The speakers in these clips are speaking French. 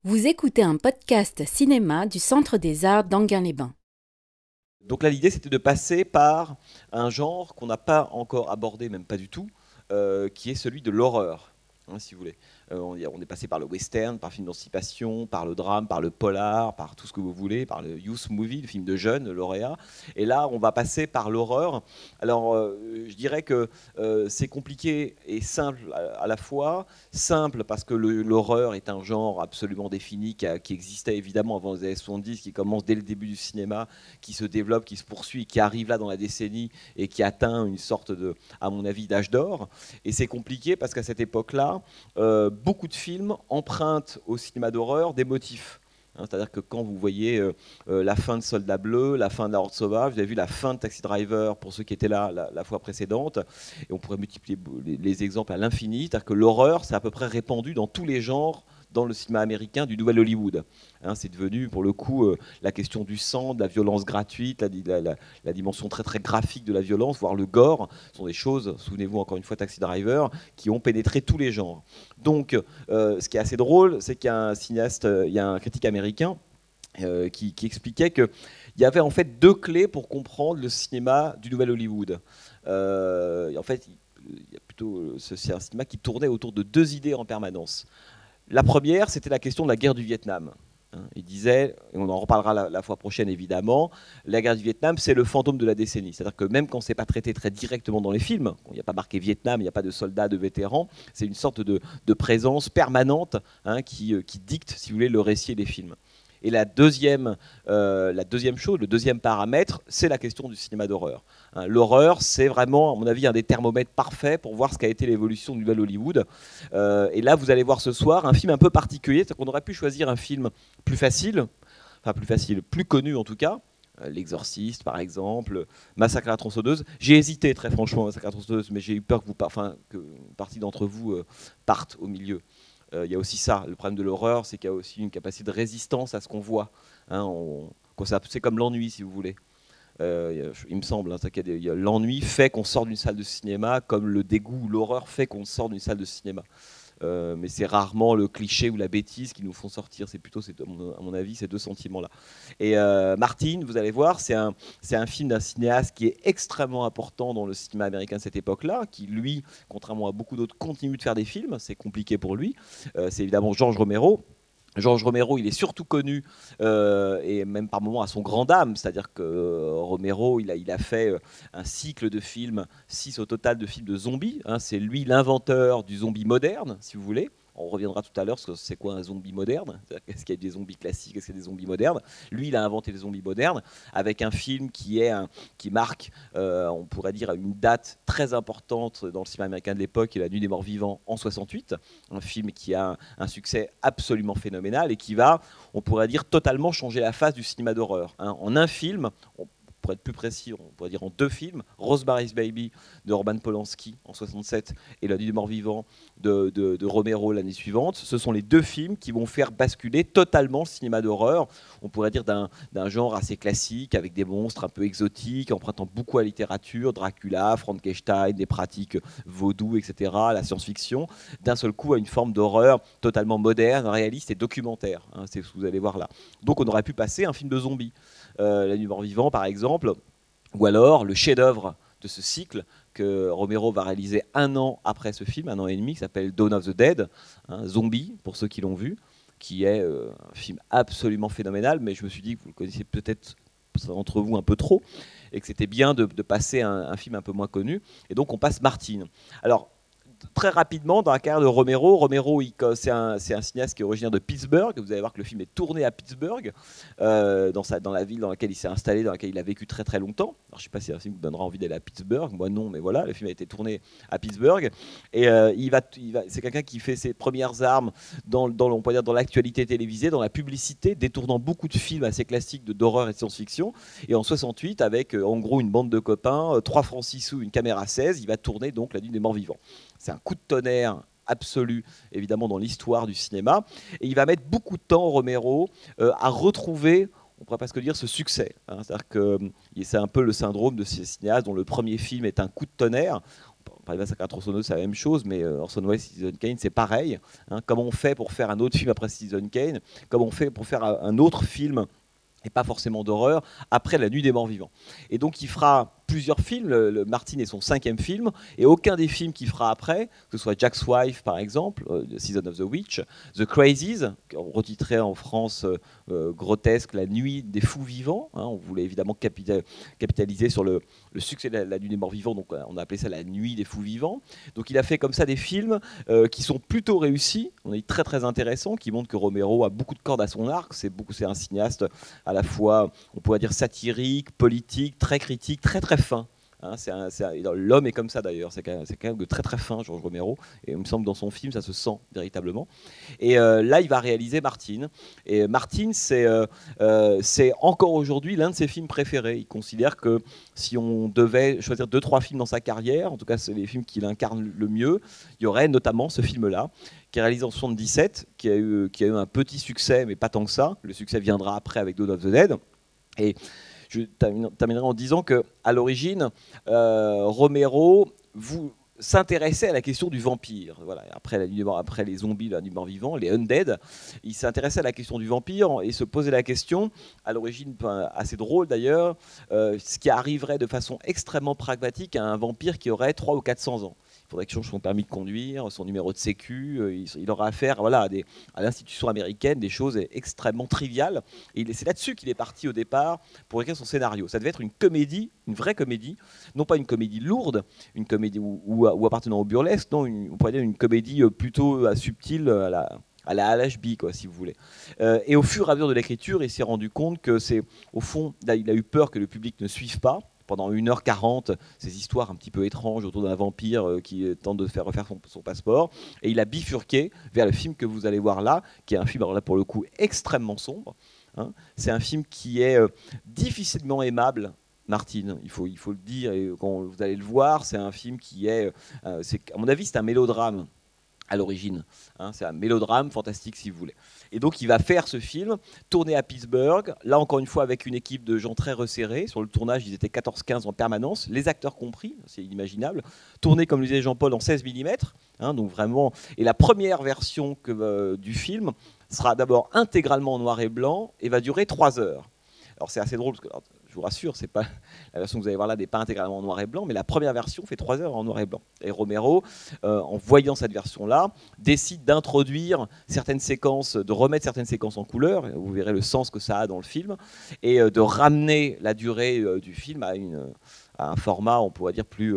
Vous écoutez un podcast cinéma du Centre des Arts d'Enghien-les-Bains. Donc là, l'idée, c'était de passer par un genre qu'on n'a pas encore abordé, même pas du tout, qui est celui de l'horreur, hein, si vous voulez. On est passé par le western, par le film d'anticipation, par le drame, par le polar, par tout ce que vous voulez, par le youth movie, le film de jeunes, le lauréat. Et là, on va passer par l'horreur. Alors, je dirais que c'est compliqué et simple à la fois. Simple parce que l'horreur est un genre absolument défini qui existait évidemment avant les années 70, qui commence dès le début du cinéma, qui se développe, qui se poursuit, qui arrive là dans la décennie et qui atteint une sorte de, à mon avis, d'âge d'or. Et c'est compliqué parce qu'à cette époque-là, beaucoup de films empruntent au cinéma d'horreur des motifs. C'est-à-dire que quand vous voyez la fin de Soldat Bleu, la fin de La Horde Sauvage, vous avez vu la fin de Taxi Driver pour ceux qui étaient là la fois précédente, et on pourrait multiplier les exemples à l'infini. C'est-à-dire que l'horreur, c'est à peu près répandu dans tous les genres dans le cinéma américain du nouvel Hollywood. C'est devenu, pour le coup, la question du sang, de la violence gratuite, la dimension très très graphique de la violence, voire le gore, sont des choses, souvenez-vous encore une fois Taxi Driver, qui ont pénétré tous les genres. Donc, ce qui est assez drôle, c'est qu'il y a un cinéaste, il y a un critique américain qui expliquait qu'il y avait en fait deux clés pour comprendre le cinéma du nouvel Hollywood. En fait, il y a plutôt, c'est un cinéma qui tournait autour de deux idées en permanence. La première, c'était la question de la guerre du Vietnam. Il disait, et on en reparlera la fois prochaine évidemment, la guerre du Vietnam, c'est le fantôme de la décennie. C'est-à-dire que même quand c'est pas traité très directement dans les films, il n'y a pas marqué Vietnam, il n'y a pas de soldats, de vétérans, c'est une sorte de présence permanente qui dicte, si vous voulez, le récit des films. Et la deuxième chose, le deuxième paramètre, c'est la question du cinéma d'horreur. L'horreur, c'est vraiment, à mon avis, un des thermomètres parfaits pour voir ce qu'a été l'évolution du nouvel Hollywood. Et là, vous allez voir ce soir un film un peu particulier. C'est-à-dire qu'on aurait pu choisir un film plus facile, plus connu en tout cas. L'Exorciste, par exemple, Massacre à la tronçonneuse. J'ai hésité, très franchement, Massacre à la tronçonneuse, mais j'ai eu peur que une partie d'entre vous partent au milieu. Il y a aussi ça. Le problème de l'horreur, c'est qu'il y a aussi une capacité de résistance à ce qu'on voit. C'est comme l'ennui, si vous voulez. Il me semble, l'ennui fait qu'on sort d'une salle de cinéma, comme le dégoût ou l'horreur fait qu'on sort d'une salle de cinéma. Mais c'est rarement le cliché ou la bêtise qui nous font sortir. C'est plutôt, à mon avis, ces deux sentiments-là. Et Martin, vous allez voir, c'est un film d'un cinéaste qui est extrêmement important dans le cinéma américain de cette époque-là, qui, lui, contrairement à beaucoup d'autres, continue de faire des films. C'est compliqué pour lui. C'est évidemment George Romero. George Romero, il est surtout connu, et même par moments à son grand dam, c'est-à-dire que Romero, il a fait un cycle de films, 6 au total de films de zombies. C'est lui l'inventeur du zombie moderne, si vous voulez. On reviendra tout à l'heure sur c'est quoi un zombie moderne. Est-ce qu'il y a des zombies classiques, est-ce qu'il y a des zombies modernes. Lui, il a inventé les zombies modernes avec un film qui marque, on pourrait dire, une date très importante dans le cinéma américain de l'époque, qui est La Nuit des Morts Vivants en 68. Un film qui a un succès absolument phénoménal et qui va, on pourrait dire, totalement changer la face du cinéma d'horreur. En un film, pour être plus précis, on pourrait dire en deux films, Rosemary's Baby de Roman Polanski en 67 et La Nuit des Morts Vivants de Romero l'année suivante. Ce sont les deux films qui vont faire basculer totalement le cinéma d'horreur, on pourrait dire d'un genre assez classique, avec des monstres un peu exotiques, empruntant beaucoup à la littérature, Dracula, Frankenstein, des pratiques vaudou, etc., la science-fiction, d'un seul coup à une forme d'horreur totalement moderne, réaliste et documentaire. C'est ce que vous allez voir là. Donc on aurait pu passer un film de zombies. La Nuit des Morts Vivants, par exemple, ou alors le chef-d'œuvre de ce cycle que Romero va réaliser un an après ce film, un an et demi, qui s'appelle Dawn of the Dead, Zombie, pour ceux qui l'ont vu, qui est un film absolument phénoménal, mais je me suis dit que vous le connaissez peut-être entre vous un peu trop, et que c'était bien de passer un film un peu moins connu. Et donc on passe Martin. Alors, très rapidement, dans la carrière de Romero, c'est un cinéaste qui est originaire de Pittsburgh. Vous allez voir que le film est tourné à Pittsburgh, dans la ville dans laquelle il s'est installé, dans laquelle il a vécu très très longtemps. Alors, je ne sais pas si un film vous donnera envie d'aller à Pittsburgh. Moi non, mais voilà, le film a été tourné à Pittsburgh. Et c'est quelqu'un qui fait ses premières armes on peut dire, dans l'actualité télévisée, dans la publicité, détournant beaucoup de films assez classiques d'horreur et de science-fiction. Et en 68, avec en gros une bande de copains, 3 francs 6 sous, une caméra 16, il va tourner donc La Nuit des Morts Vivants. C'est un coup de tonnerre absolu, évidemment, dans l'histoire du cinéma. Et il va mettre beaucoup de temps, Romero, à retrouver, on pourrait presque dire, ce succès. C'est-à-dire que c'est un peu le syndrome de ces cinéastes dont le premier film est un coup de tonnerre. par les Massacres à la tronçonneuse, c'est la même chose, mais Orson Welles, Citizen Kane, c'est pareil. Hein. Comment on fait pour faire un autre film après Citizen Kane? Comment on fait pour faire un autre film, et pas forcément d'horreur, après La Nuit des Morts Vivants? Et donc il fera plusieurs films, Martin est son 5e film, et aucun des films qu'il fera après, que ce soit Jack's Wife par exemple, The Season of the Witch, The Crazies, retitré en France grotesque, La Nuit des Fous Vivants, hein, on voulait évidemment capitaliser sur le succès de la Nuit des Morts Vivants, donc on a appelé ça La Nuit des Fous Vivants. Donc il a fait comme ça des films qui sont plutôt réussis, on est très très intéressants, qui montrent que Romero a beaucoup de cordes à son arc, c'est un cinéaste à la fois, on pourrait dire satirique, politique, très critique, très très fin. Hein, l'homme est comme ça d'ailleurs, c'est quand même de très très fin, Georges Romero, et il me semble que dans son film ça se sent véritablement. Et là il va réaliser Martin, et Martin c'est encore aujourd'hui l'un de ses films préférés. Il considère que si on devait choisir 2-3 films dans sa carrière, en tout cas c'est les films qu'il incarne le mieux, il y aurait notamment ce film-là, qui est réalisé en 1977, qui a eu un petit succès, mais pas tant que ça. Le succès viendra après avec Dawn of the Dead. Et je terminerai en disant qu'à l'origine, Romero s'intéressait à la question du vampire. Voilà. Après les zombies, la Nuit des Morts Vivants, les Undead, il s'intéressait à la question du vampire et se posait la question, à l'origine assez drôle d'ailleurs, ce qui arriverait de façon extrêmement pragmatique à un vampire qui aurait 300 ou 400 ans. Il faudrait qu'il change son permis de conduire, son numéro de sécu, il aura affaire voilà, à l'institution américaine, des choses extrêmement triviales. Et c'est là-dessus qu'il est parti au départ pour écrire son scénario. Ça devait être une comédie, une vraie comédie, non pas une comédie lourde, une comédie ou appartenant au burlesque, non, on pourrait dire une comédie plutôt subtile à la LHB, quoi, si vous voulez. Et au fur et à mesure de l'écriture, il s'est rendu compte que au fond, il a eu peur que le public ne suive pas. Pendant 1h40, ces histoires un petit peu étranges autour d'un vampire qui tente de faire refaire son passeport. Et il a bifurqué vers le film que vous allez voir là, qui est un film, alors là pour le coup, extrêmement sombre. Hein. C'est un film qui est difficilement aimable. Martin, il faut le dire, et quand vous allez le voir, c'est un film qui est à mon avis, c'est un mélodrame à l'origine. Hein, c'est un mélodrame fantastique, si vous voulez. Et donc, il va faire ce film, tourné à Pittsburgh, là encore une fois avec une équipe de gens très resserrés. Sur le tournage, ils étaient 14-15 en permanence, les acteurs compris, c'est inimaginable. Tourné, comme le disait Jean-Paul, en 16 mm. Hein, donc vraiment. Et la première version du film sera d'abord intégralement en noir et blanc et va durer 3 heures. Alors, c'est assez drôle, parce que je vous rassure, c'est pas, la version que vous allez voir là n'est pas intégralement en noir et blanc, mais la première version fait 3 heures en noir et blanc. Et Romero, en voyant cette version-là, décide d'introduire certaines séquences, de remettre certaines séquences en couleur, vous verrez le sens que ça a dans le film, et de ramener la durée du film à un format, on pourrait dire, plus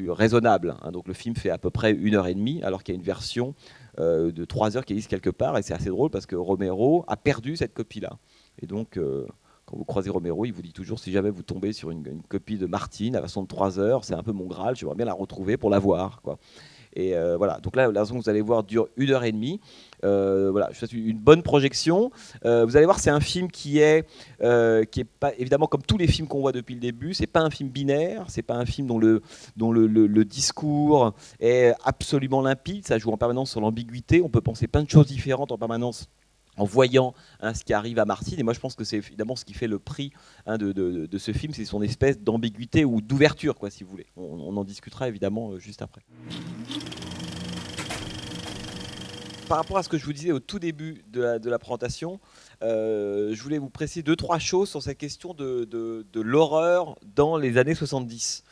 raisonnable. Hein. Donc le film fait à peu près 1h30, alors qu'il y a une version de 3 heures qui existe quelque part, et c'est assez drôle parce que Romero a perdu cette copie-là. Et donc... quand vous croisez Romero, il vous dit toujours, si jamais vous tombez sur une copie de Martin à version de 3 heures, c'est un peu mon Graal, j'aimerais bien la retrouver pour la voir. Quoi. Et voilà, donc là, la version que vous allez voir dure 1h30. Voilà, je fais une bonne projection. Vous allez voir, c'est un film qui est pas, évidemment, comme tous les films qu'on voit depuis le début, c'est pas un film binaire, c'est pas un film dont le discours est absolument limpide, ça joue en permanence sur l'ambiguïté, on peut penser plein de choses différentes en permanence en voyant ce qui arrive à Martin. Et moi, je pense que c'est évidemment ce qui fait le prix de ce film, c'est son espèce d'ambiguïté ou d'ouverture, quoi, si vous voulez. On en discutera évidemment juste après. Par rapport à ce que je vous disais au tout début de la présentation, je voulais vous préciser 2-3 choses sur cette question de l'horreur dans les années 70.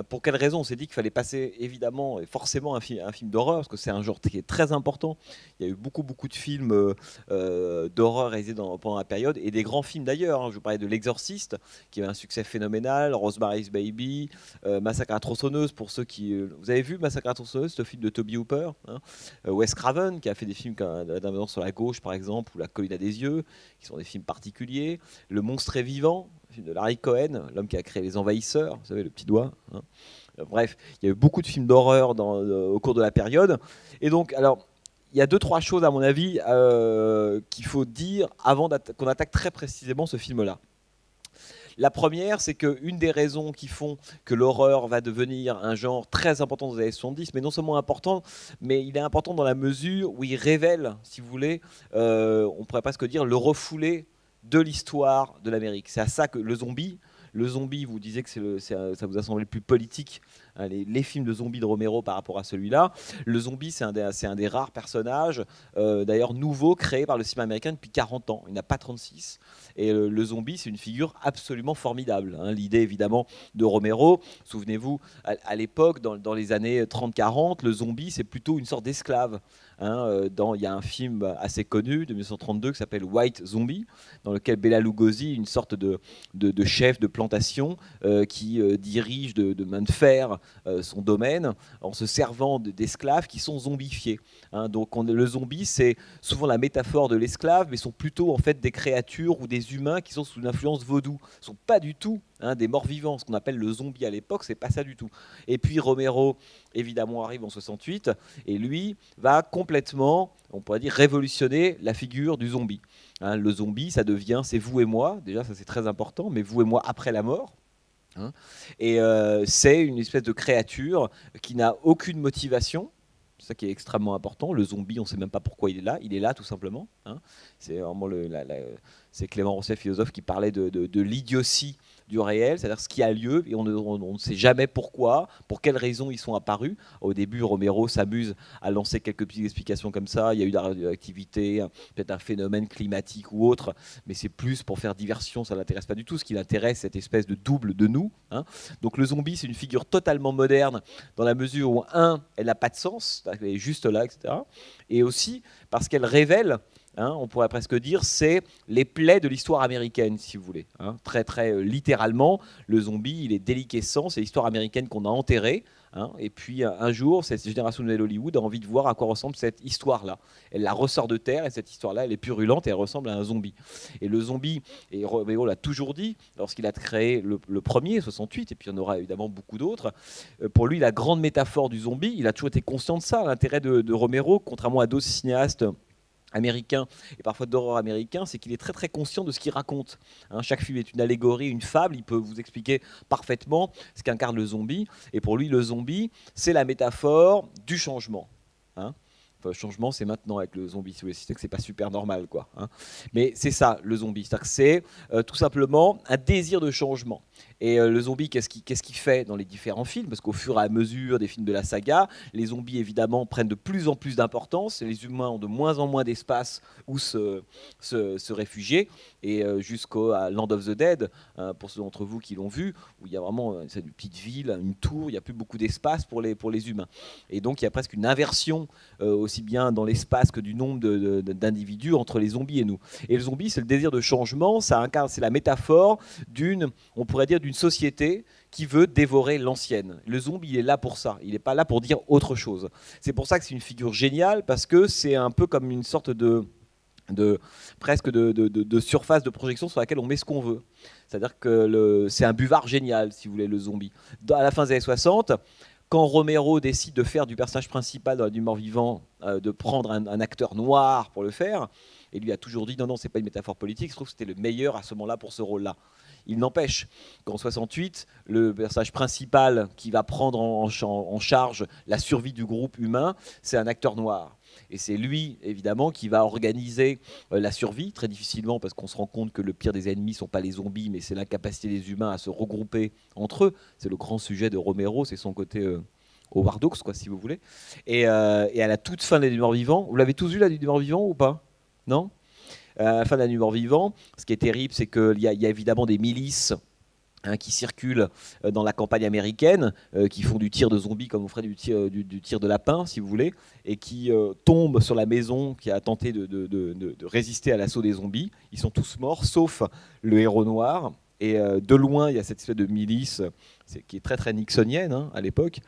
Pour quelle raison? On s'est dit qu'il fallait passer évidemment et forcément un film d'horreur, parce que c'est un genre qui est très important. Il y a eu beaucoup de films d'horreur réalisés pendant la période, et des grands films d'ailleurs. Hein. Je vous parlais de L'Exorciste, qui a eu un succès phénoménal, Rosemary's Baby, Massacre à la tronçonneuse, pour ceux qui... vous avez vu Massacre à la tronçonneuse, ce film de Toby Hooper, hein, Wes Craven, qui a fait des films comme D'un sur la gauche, par exemple, ou La colline à des yeux, qui sont des films particuliers. Le monstre est vivant, film de Larry Cohen, l'homme qui a créé Les Envahisseurs, vous savez, le petit doigt. Hein. Bref, il y a eu beaucoup de films d'horreur au cours de la période. Et donc, alors, il y a 2-3 choses, à mon avis, qu'il faut dire avant qu'on attaque très précisément ce film-là. La première, c'est qu'une des raisons qui font que l'horreur va devenir un genre très important dans les années 70, mais non seulement important, mais il est important dans la mesure où il révèle, si vous voulez, on pourrait presque dire le refoulé de l'histoire de l'Amérique. C'est à ça que le zombie, vous disiez que ça vous a semblé le plus politique hein, les films de zombies de Romero par rapport à celui-là. Le zombie, c'est un des rares personnages, d'ailleurs nouveau, créé par le cinéma américain depuis 40 ans. Il n'a pas 36. Et le zombie, c'est une figure absolument formidable, hein. L'idée, évidemment, de Romero, souvenez-vous, à l'époque, dans les années 30-40, le zombie, c'est plutôt une sorte d'esclave. Hein, il y a un film assez connu de 1932 qui s'appelle White Zombie, dans lequel Bela Lugosi, une sorte de chef de plantation qui dirige de main de fer son domaine en se servant d'esclaves qui sont zombifiés. Hein, donc le zombie, c'est souvent la métaphore de l'esclave, mais sont plutôt en fait des créatures ou des humains qui sont sous une influence vaudou. Ils ne sont pas du tout des morts-vivants. Ce qu'on appelle le zombie à l'époque, c'est pas ça du tout. Et puis Romero, évidemment, arrive en 68 et lui va complètement, on pourrait dire, révolutionner la figure du zombie. Hein, le zombie, ça devient, c'est vous et moi. Déjà, ça c'est très important, mais vous et moi après la mort. Hein, et c'est une espèce de créature qui n'a aucune motivation. C'est ça qui est extrêmement important. Le zombie, on ne sait même pas pourquoi il est là tout simplement. Hein. C'est vraiment c'est Clément Rosset, philosophe, qui parlait de l'idiotie du réel, c'est-à-dire ce qui a lieu, et on ne sait jamais pourquoi, pour quelles raisons ils sont apparus. Au début, Romero s'amuse à lancer quelques petites explications comme ça. Il y a eu de la radioactivité, peut-être un phénomène climatique ou autre, mais c'est plus pour faire diversion, ça ne l'intéresse pas du tout. Ce qui l'intéresse, c'est cette espèce de double de nous. Hein. Donc le zombie, c'est une figure totalement moderne, dans la mesure où, elle n'a pas de sens, elle est juste là, etc. Et aussi parce qu'elle révèle, hein, on pourrait presque dire, c'est les plaies de l'histoire américaine, si vous voulez. Hein. Très, très littéralement, le zombie, il est déliquescent, c'est l'histoire américaine qu'on a enterrée. Hein. Et puis, un jour, cette génération de Nouvelle Hollywood a envie de voir à quoi ressemble cette histoire-là. Elle la ressort de terre, et cette histoire-là, elle est purulente, et elle ressemble à un zombie. Et le zombie, et Romero l'a toujours dit, lorsqu'il a créé le premier, 68, et puis il y en aura évidemment beaucoup d'autres, pour lui, la grande métaphore du zombie, il a toujours été conscient de ça. L'intérêt de Romero, contrairement à d'autres cinéastes américain et parfois d'horreur américain, c'est qu'il est très très conscient de ce qu'il raconte. Hein, chaque film est une allégorie, une fable, il peut vous expliquer parfaitement ce qu'incarne le zombie, et pour lui le zombie, c'est la métaphore du changement. Hein. Enfin, le changement, c'est maintenant avec le zombie, si vous voulez, c'est que c'est pas super normal, quoi. Hein. Mais c'est ça, le zombie, c'est-à-dire que c'est tout simplement un désir de changement. Et le zombie, qu'est-ce qu'il fait dans les différents films? Parce qu'au fur et à mesure des films de la saga, les zombies, évidemment, prennent de plus en plus d'importance. Les humains ont de moins en moins d'espace où se réfugier. Et jusqu'à Land of the Dead, pour ceux d'entre vous qui l'ont vu, où il y a vraiment une petite ville, une tour, il n'y a plus beaucoup d'espace pour les humains. Et donc, il y a presque une inversion, aussi bien dans l'espace que du nombre d'individus entre les zombies et nous. Et le zombie, c'est le désir de changement, c'est la métaphore on pourrait dire, d'une société qui veut dévorer l'ancienne. Le zombie, il est là pour ça. Il n'est pas là pour dire autre chose. C'est pour ça que c'est une figure géniale, parce que c'est un peu comme une sorte presque de surface de projection sur laquelle on met ce qu'on veut. C'est-à-dire que c'est un buvard génial, si vous voulez, le zombie. À la fin des années 60, quand Romero décide de faire du personnage principal du mort-vivant, de prendre un acteur noir pour le faire, et lui a toujours dit non, c'est pas une métaphore politique, je trouve que c'était le meilleur à ce moment-là pour ce rôle-là. Il n'empêche qu'en 68, le personnage principal qui va prendre en charge la survie du groupe humain, c'est un acteur noir. Et c'est lui, évidemment, qui va organiser la survie, très difficilement, parce qu'on se rend compte que le pire des ennemis ne sont pas les zombies, mais c'est l'incapacité des humains à se regrouper entre eux. C'est le grand sujet de Romero, c'est son côté Howard Hawks, quoi, si vous voulez. Et à la toute fin des Nuits Morts-Vivants, vous l'avez tous vu, la Nuit Morts-Vivants, ou pas? Non? À la fin de la Nuit Mort-Vivant, ce qui est terrible, c'est qu'il y a évidemment des milices qui circulent dans la campagne américaine, qui font du tir de zombies comme on ferait du tir de lapin, si vous voulez, et qui tombent sur la maison qui a tenté de résister à l'assaut des zombies. Ils sont tous morts, sauf le héros noir. Et de loin, il y a cette espèce de milice qui est très très nixonienne, hein, à l'époque,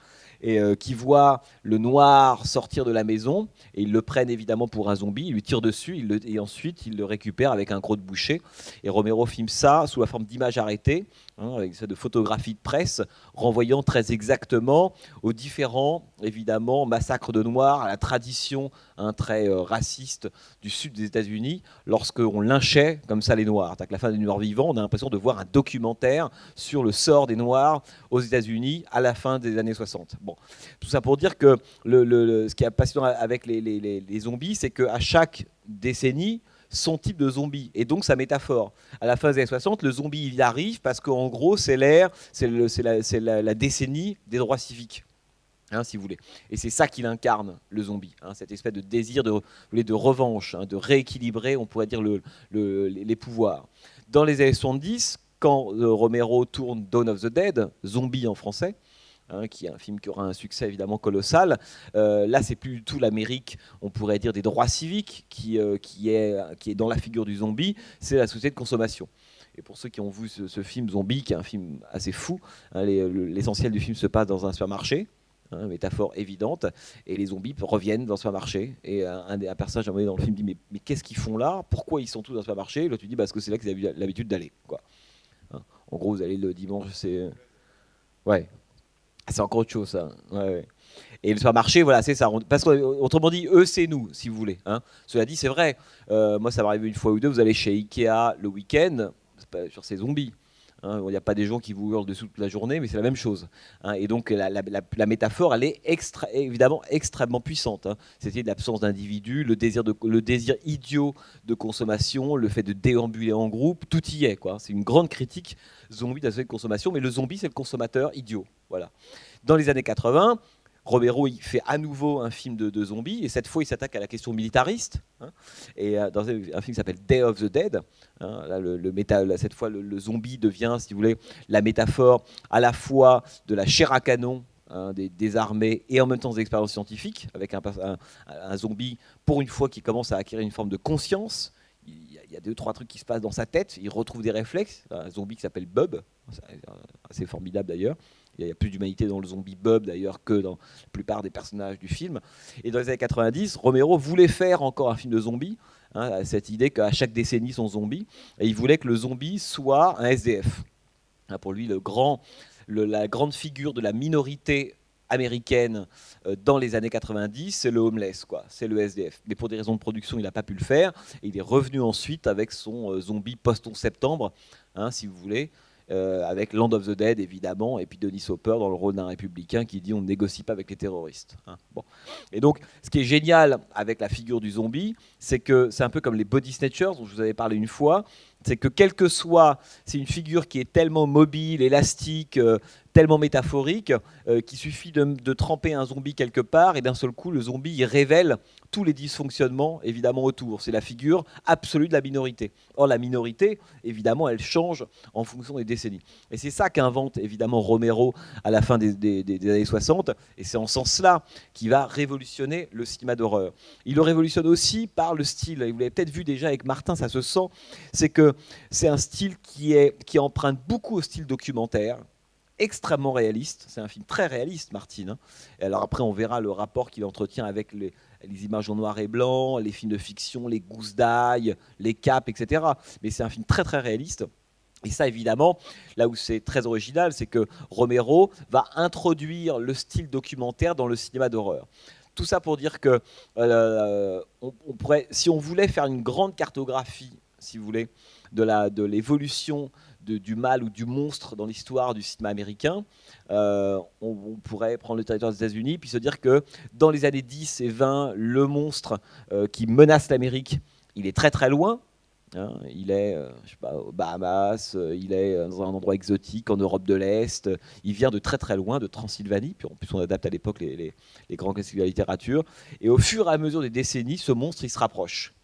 et qui voit le noir sortir de la maison, et ils le prennent évidemment pour un zombie, ils lui tirent dessus, et ensuite ils le récupèrent avec un croc de boucher. Et Romero filme ça sous la forme d'images arrêtées, hein, avec de photographies de presse, renvoyant très exactement aux différents, évidemment, massacres de noirs, à la tradition très raciste du sud des États-Unis, lorsqu'on lynchait comme ça les noirs. À la fin des Noirs vivants, on a l'impression de voir un documentaire sur le sort des noirs aux États-Unis à la fin des années 60. Bon, tout ça pour dire que ce qui est passionnant avec les zombies, c'est qu'à chaque décennie, son type de zombie et donc sa métaphore. À la fin des années 60, le zombie il arrive parce qu'en gros c'est l'ère, c'est la décennie des droits civiques. Si vous voulez. Et c'est ça qu'il incarne, le zombie, cette espèce de désir de revanche, de rééquilibrer, on pourrait dire, les pouvoirs. Dans les années 70, quand Romero tourne Dawn of the Dead, Zombie en français, qui est un film qui aura un succès évidemment colossal, là c'est plus du tout l'Amérique, on pourrait dire, des droits civiques qui est dans la figure du zombie, c'est la société de consommation. Et pour ceux qui ont vu ce film Zombie, qui est un film assez fou, l'essentiel du film se passe dans un supermarché, métaphore évidente, et les zombies reviennent dans le supermarché, et un personnage dans le film dit mais qu'est-ce qu'ils font là, pourquoi ils sont tous dans le supermarché, l'autre lui dit parce que c'est là qu'ils avaient l'habitude d'aller, quoi. En gros vous allez le dimanche, c'est encore autre chose, ça. Ouais. Et le supermarché, voilà, c'est ça. Parce qu'autrement dit, eux, c'est nous, si vous voulez. Cela dit, c'est vrai. Moi, ça m'est arrivé une fois ou deux. Vous allez chez Ikea le week-end, sur ces zombies. Il n'y a pas des gens qui vous hurlent dessous toute la journée, mais c'est la même chose. Et donc la métaphore, elle est évidemment extrêmement puissante. C'est-à-dire l'absence d'individu, le désir idiot de consommation, le fait de déambuler en groupe, tout y est, quoi. C'est une grande critique zombie de la société de consommation, mais le zombie, c'est le consommateur idiot. Voilà. Dans les années 80, Romero il fait à nouveau un film de zombies, et cette fois il s'attaque à la question militariste, et dans un film qui s'appelle Day of the Dead, là, cette fois le zombie devient, si vous voulez, la métaphore à la fois de la chair à canon des armées et en même temps des expériences scientifiques, avec un zombie pour une fois qui commence à acquérir une forme de conscience. Il y a 2-3 trucs qui se passent dans sa tête, il retrouve des réflexes, un zombie qui s'appelle Bub, assez formidable d'ailleurs. Il y a plus d'humanité dans le zombie Bub d'ailleurs que dans la plupart des personnages du film. Et dans les années 90, Romero voulait faire encore un film de zombie, cette idée qu'à chaque décennie son zombie, et il voulait que le zombie soit un SDF. Pour lui, la grande figure de la minorité américaine dans les années 90, c'est le homeless, quoi, c'est le SDF. Mais pour des raisons de production, il n'a pas pu le faire, et il est revenu ensuite avec son zombie post-11 septembre, si vous voulez, avec Land of the Dead évidemment, et puis Dennis Hopper dans le rôle d'un républicain qui dit on ne négocie pas avec les terroristes. Bon. Et donc ce qui est génial avec la figure du zombie, c'est que c'est un peu comme les body snatchers dont je vous avais parlé une fois, c'est que quel que soit, c'est une figure qui est tellement mobile, élastique, tellement métaphorique, qu'il suffit de tremper un zombie quelque part et d'un seul coup le zombie il révèle tous les dysfonctionnements évidemment autour. C'est la figure absolue de la minorité. Or la minorité évidemment elle change en fonction des décennies. Et c'est ça qu'invente évidemment Romero à la fin des années 60, et c'est en ce sens-là qu'il va révolutionner le cinéma d'horreur. Il le révolutionne aussi par le style, et vous l'avez peut-être vu déjà avec Martin, ça se sent, c'est que c'est un style qui emprunte beaucoup au style documentaire, extrêmement réaliste. C'est un film très réaliste, Martin. Et alors après, on verra le rapport qu'il entretient avec les images en noir et blanc, les films de fiction, les gousses d'ail, les capes, etc. Mais c'est un film très très réaliste. Et ça, évidemment, là où c'est très original, c'est que Romero va introduire le style documentaire dans le cinéma d'horreur. Tout ça pour dire que on pourrait, si on voulait faire une grande cartographie, si vous voulez, de l'évolution du mal ou du monstre dans l'histoire du cinéma américain, on pourrait prendre le territoire des États-Unis puis se dire que dans les années 10 et 20, le monstre qui menace l'Amérique, il est très très loin. Il est je sais pas, aux Bahamas, il est dans un endroit exotique en Europe de l'Est, il vient de très très loin, de Transylvanie, puis en plus on adapte à l'époque les grands classiques de la littérature, et au fur et à mesure des décennies, ce monstre il se rapproche.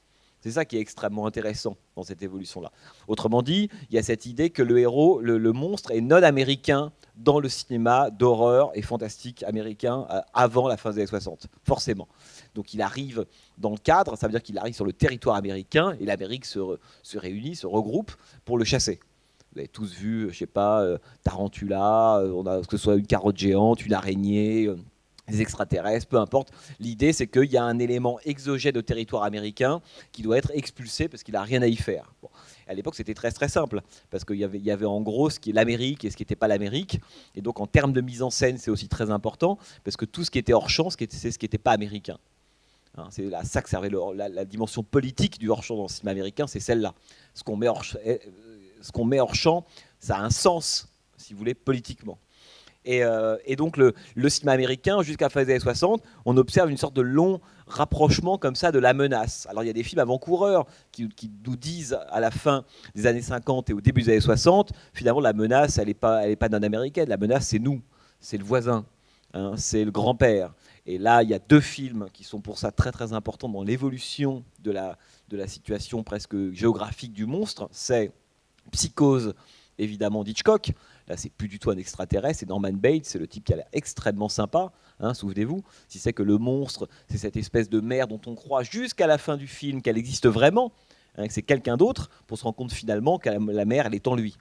C'est ça qui est extrêmement intéressant dans cette évolution-là. Autrement dit, il y a cette idée que le héros, le monstre, est non-américain dans le cinéma d'horreur et fantastique américain avant la fin des années 60, forcément. Donc il arrive dans le cadre, ça veut dire qu'il arrive sur le territoire américain, et l'Amérique se réunit, se regroupe pour le chasser. Vous avez tous vu, je ne sais pas, Tarantula, que ce soit une carotte géante, une araignée, des extraterrestres, peu importe. L'idée, c'est qu'il y a un élément exogène au territoire américain qui doit être expulsé parce qu'il n'a rien à y faire. Bon. À l'époque, c'était très très simple, parce qu'il y avait en gros ce qui est l'Amérique et ce qui n'était pas l'Amérique. Et donc, en termes de mise en scène, c'est aussi très important, parce que tout ce qui était hors champ, c'est ce qui n'était pas américain. C'est à ça que servait la dimension politique du hors champ dans le cinéma américain, c'est celle-là. Ce qu'on met hors champ, ça a un sens, si vous voulez, politiquement. Et donc le cinéma américain, jusqu'à la fin des années 60, on observe une sorte de long rapprochement comme ça de la menace. Alors il y a des films avant-coureurs qui nous disent à la fin des années 50 et au début des années 60, finalement la menace, elle n'est pas non-américaine, la menace c'est nous, c'est le voisin, hein, c'est le grand-père. Et là, il y a deux films qui sont pour ça très très importants dans l'évolution de la situation presque géographique du monstre. C'est Psychose, évidemment, d'Hitchcock. Là, c'est plus du tout un extraterrestre, c'est Norman Bates, c'est le type qui a l'air extrêmement sympa, hein, souvenez-vous. Si c'est que le monstre, c'est cette espèce de mère dont on croit jusqu'à la fin du film qu'elle existe vraiment, hein, que c'est quelqu'un d'autre, pour se rendre compte finalement que la mère, elle est en lui.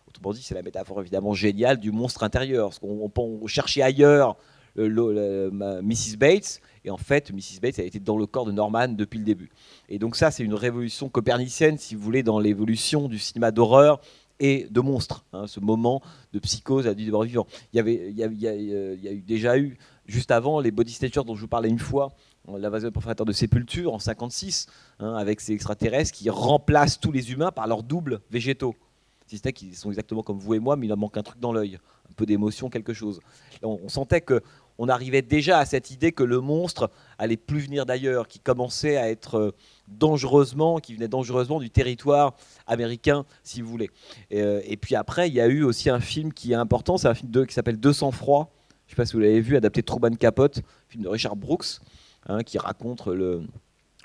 Autrement dit, c'est la métaphore évidemment géniale du monstre intérieur. Parce qu'on cherchait ailleurs Mrs. Bates, et en fait, Mrs. Bates, elle était dans le corps de Norman depuis le début. Et donc ça, c'est une révolution copernicienne, si vous voulez, dans l'évolution du cinéma d'horreur et de monstres, hein, ce moment de psychose à du mort vivant. Il y a déjà eu, juste avant, les body snatchers dont je vous parlais une fois, l'invasion des profanateur de Sépulture en 56, hein, avec ces extraterrestres qui remplacent tous les humains par leurs doubles végétaux. Si c'était qu'ils sont exactement comme vous et moi, mais il leur manque un truc dans l'œil, un peu d'émotion, quelque chose. On sentait qu'on arrivait déjà à cette idée que le monstre allait plus venir d'ailleurs, qui commençait à être qui venait dangereusement du territoire américain, si vous voulez. Et puis après, il y a eu aussi un film qui est important, c'est un film qui s'appelle 200 froid. Je ne sais pas si vous l'avez vu, adapté de Truman Capote, film de Richard Brooks, hein, qui raconte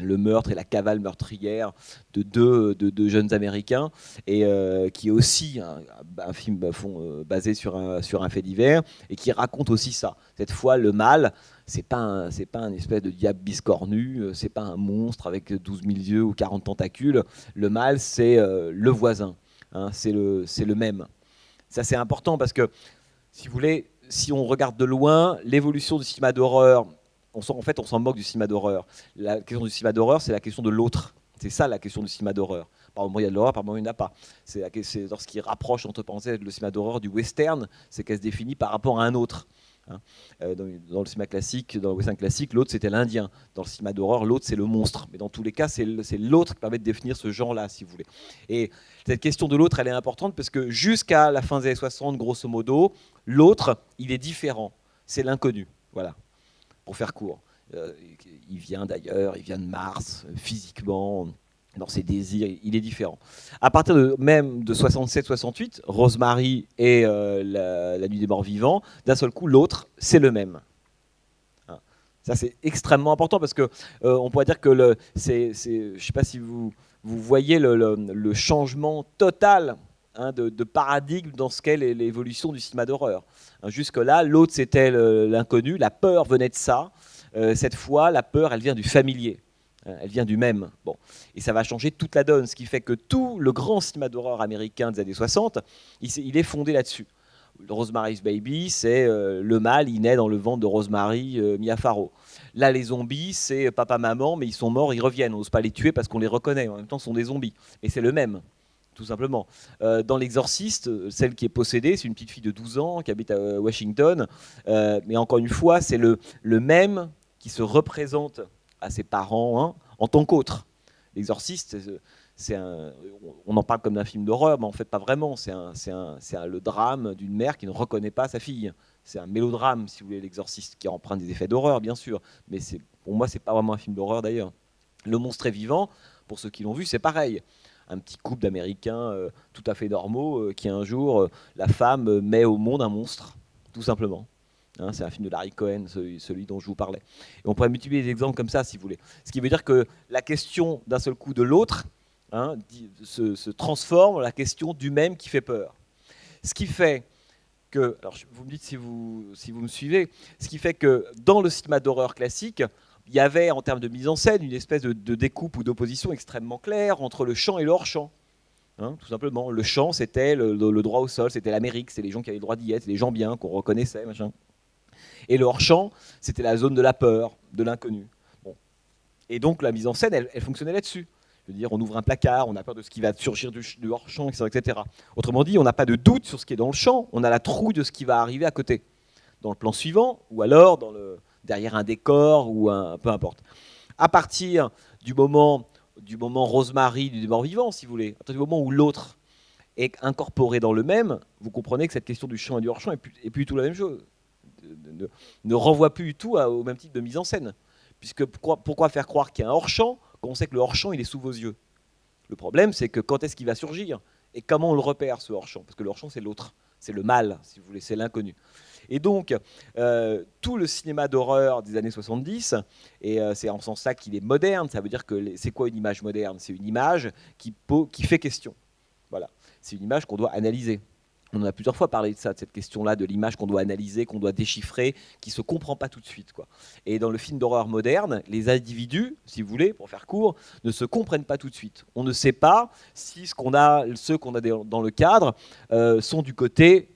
le meurtre et la cavale meurtrière de deux jeunes Américains, et qui est aussi un film basé sur un fait divers, et qui raconte aussi ça. Cette fois, le mal, c'est pas un espèce de diable biscornu, c'est pas un monstre avec 12 000 yeux ou 40 tentacules. Le mal, c'est le voisin, hein, c'est le même. Ça, c'est important parce que, si vous voulez, si on regarde de loin, l'évolution du cinéma d'horreur, on s'en moque du cinéma d'horreur. La question du cinéma d'horreur, c'est la question de l'autre. C'est ça la question du cinéma d'horreur. Par moment, il y a de l'horreur, par moment, il n'y en a pas. C'est lorsqu'il rapproche, entre parenthèses, le cinéma d'horreur du western, c'est qu'elle se définit par rapport à un autre. Hein. Dans le cinéma classique, dans le western classique, l'autre c'était l'Indien. Dans le cinéma d'horreur, l'autre c'est le monstre. Mais dans tous les cas, c'est l'autre qui permet de définir ce genre-là, si vous voulez. Et cette question de l'autre, elle est importante parce que jusqu'à la fin des années 60, grosso modo, l'autre, il est différent. C'est l'inconnu. Voilà. Pour faire court. Il vient d'ailleurs, il vient de Mars, physiquement, dans ses désirs, il est différent. À partir même de 67-68, Rosemary et la Nuit des Morts Vivants, d'un seul coup, l'autre, c'est le même. Hein. Ça, c'est extrêmement important parce que on pourrait dire que je ne sais pas si vous voyez le changement total, hein, de paradigme dans ce qu'est l'évolution du cinéma d'horreur. Hein, jusque-là, l'autre, c'était l'inconnu, la peur venait de ça. Cette fois, la peur, elle vient du familier. Elle vient du même. Bon. Et ça va changer toute la donne, ce qui fait que tout le grand cinéma d'horreur américain des années 60, il est fondé là-dessus. Rosemary's Baby, c'est le mal, il naît dans le ventre de Rosemary, Mia Farrow. Là, les zombies, c'est papa-maman, mais ils sont morts, ils reviennent. On n'ose pas les tuer parce qu'on les reconnaît. En même temps, ce sont des zombies. Et c'est le même, tout simplement. Dans L'Exorciste, celle qui est possédée, c'est une petite fille de 12 ans qui habite à Washington. Mais encore une fois, c'est le même qui se représente à ses parents, hein, en tant qu'autre. L'Exorciste, on en parle comme d'un film d'horreur, mais en fait pas vraiment. C'est le drame d'une mère qui ne reconnaît pas sa fille. C'est un mélodrame, si vous voulez, L'Exorciste, qui emprunte des effets d'horreur, bien sûr. Mais pour moi, c'est pas vraiment un film d'horreur d'ailleurs. Le monstre est vivant, pour ceux qui l'ont vu, c'est pareil. Un petit couple d'Américains tout à fait normaux qui un jour, la femme met au monde un monstre, tout simplement. Hein, c'est un film de Larry Cohen, celui dont je vous parlais. Et on pourrait multiplier des exemples comme ça, si vous voulez. Ce qui veut dire que la question d'un seul coup de l'autre, hein, se transforme en la question du même qui fait peur. Ce qui fait que, alors vous me dites si vous me suivez, ce qui fait que dans le cinéma d'horreur classique, il y avait en termes de mise en scène une espèce de découpe ou d'opposition extrêmement claire entre le chant et le hors-champ. Hein, tout simplement. Le chant, c'était le droit au sol, c'était l'Amérique, c'était les gens qui avaient le droit d'y être, les gens bien, qu'on reconnaissait, machin. Et le hors-champ, c'était la zone de la peur, de l'inconnu. Bon. Et donc la mise en scène, elle fonctionnait là-dessus. Je veux dire, on ouvre un placard, on a peur de ce qui va surgir du hors-champ, etc. Autrement dit, on n'a pas de doute sur ce qui est dans le champ, on a la trouille de ce qui va arriver à côté, dans le plan suivant, ou alors derrière un décor, ou peu importe. À partir du moment Rosemary, du mort vivant, si vous voulez, à partir du moment où l'autre et incorporé dans le même, vous comprenez que cette question du champ et du hors-champ est plus du tout la même chose. Ne renvoie plus du tout au même type de mise en scène. Puisque pourquoi faire croire qu'il y a un hors-champ quand on sait que le hors-champ, il est sous vos yeux? Le problème, c'est que quand est-ce qu'il va surgir? Et comment on le repère, ce hors-champ? Parce que le hors-champ, c'est l'autre. C'est le mal, si vous voulez, c'est l'inconnu. Et donc, tout le cinéma d'horreur des années 70, et c'est en ce sens-là qu'il est moderne, ça veut dire que c'est quoi une image moderne? C'est une image qui fait question. Voilà. C'est une image qu'on doit analyser. On en a plusieurs fois parlé de ça, de cette question-là, de l'image qu'on doit analyser, qu'on doit déchiffrer, qui ne se comprend pas tout de suite, quoi. Et dans le film d'horreur moderne, les individus, si vous voulez, pour faire court, ne se comprennent pas tout de suite. On ne sait pas si ceux qu'on a dans le cadre sont du côté,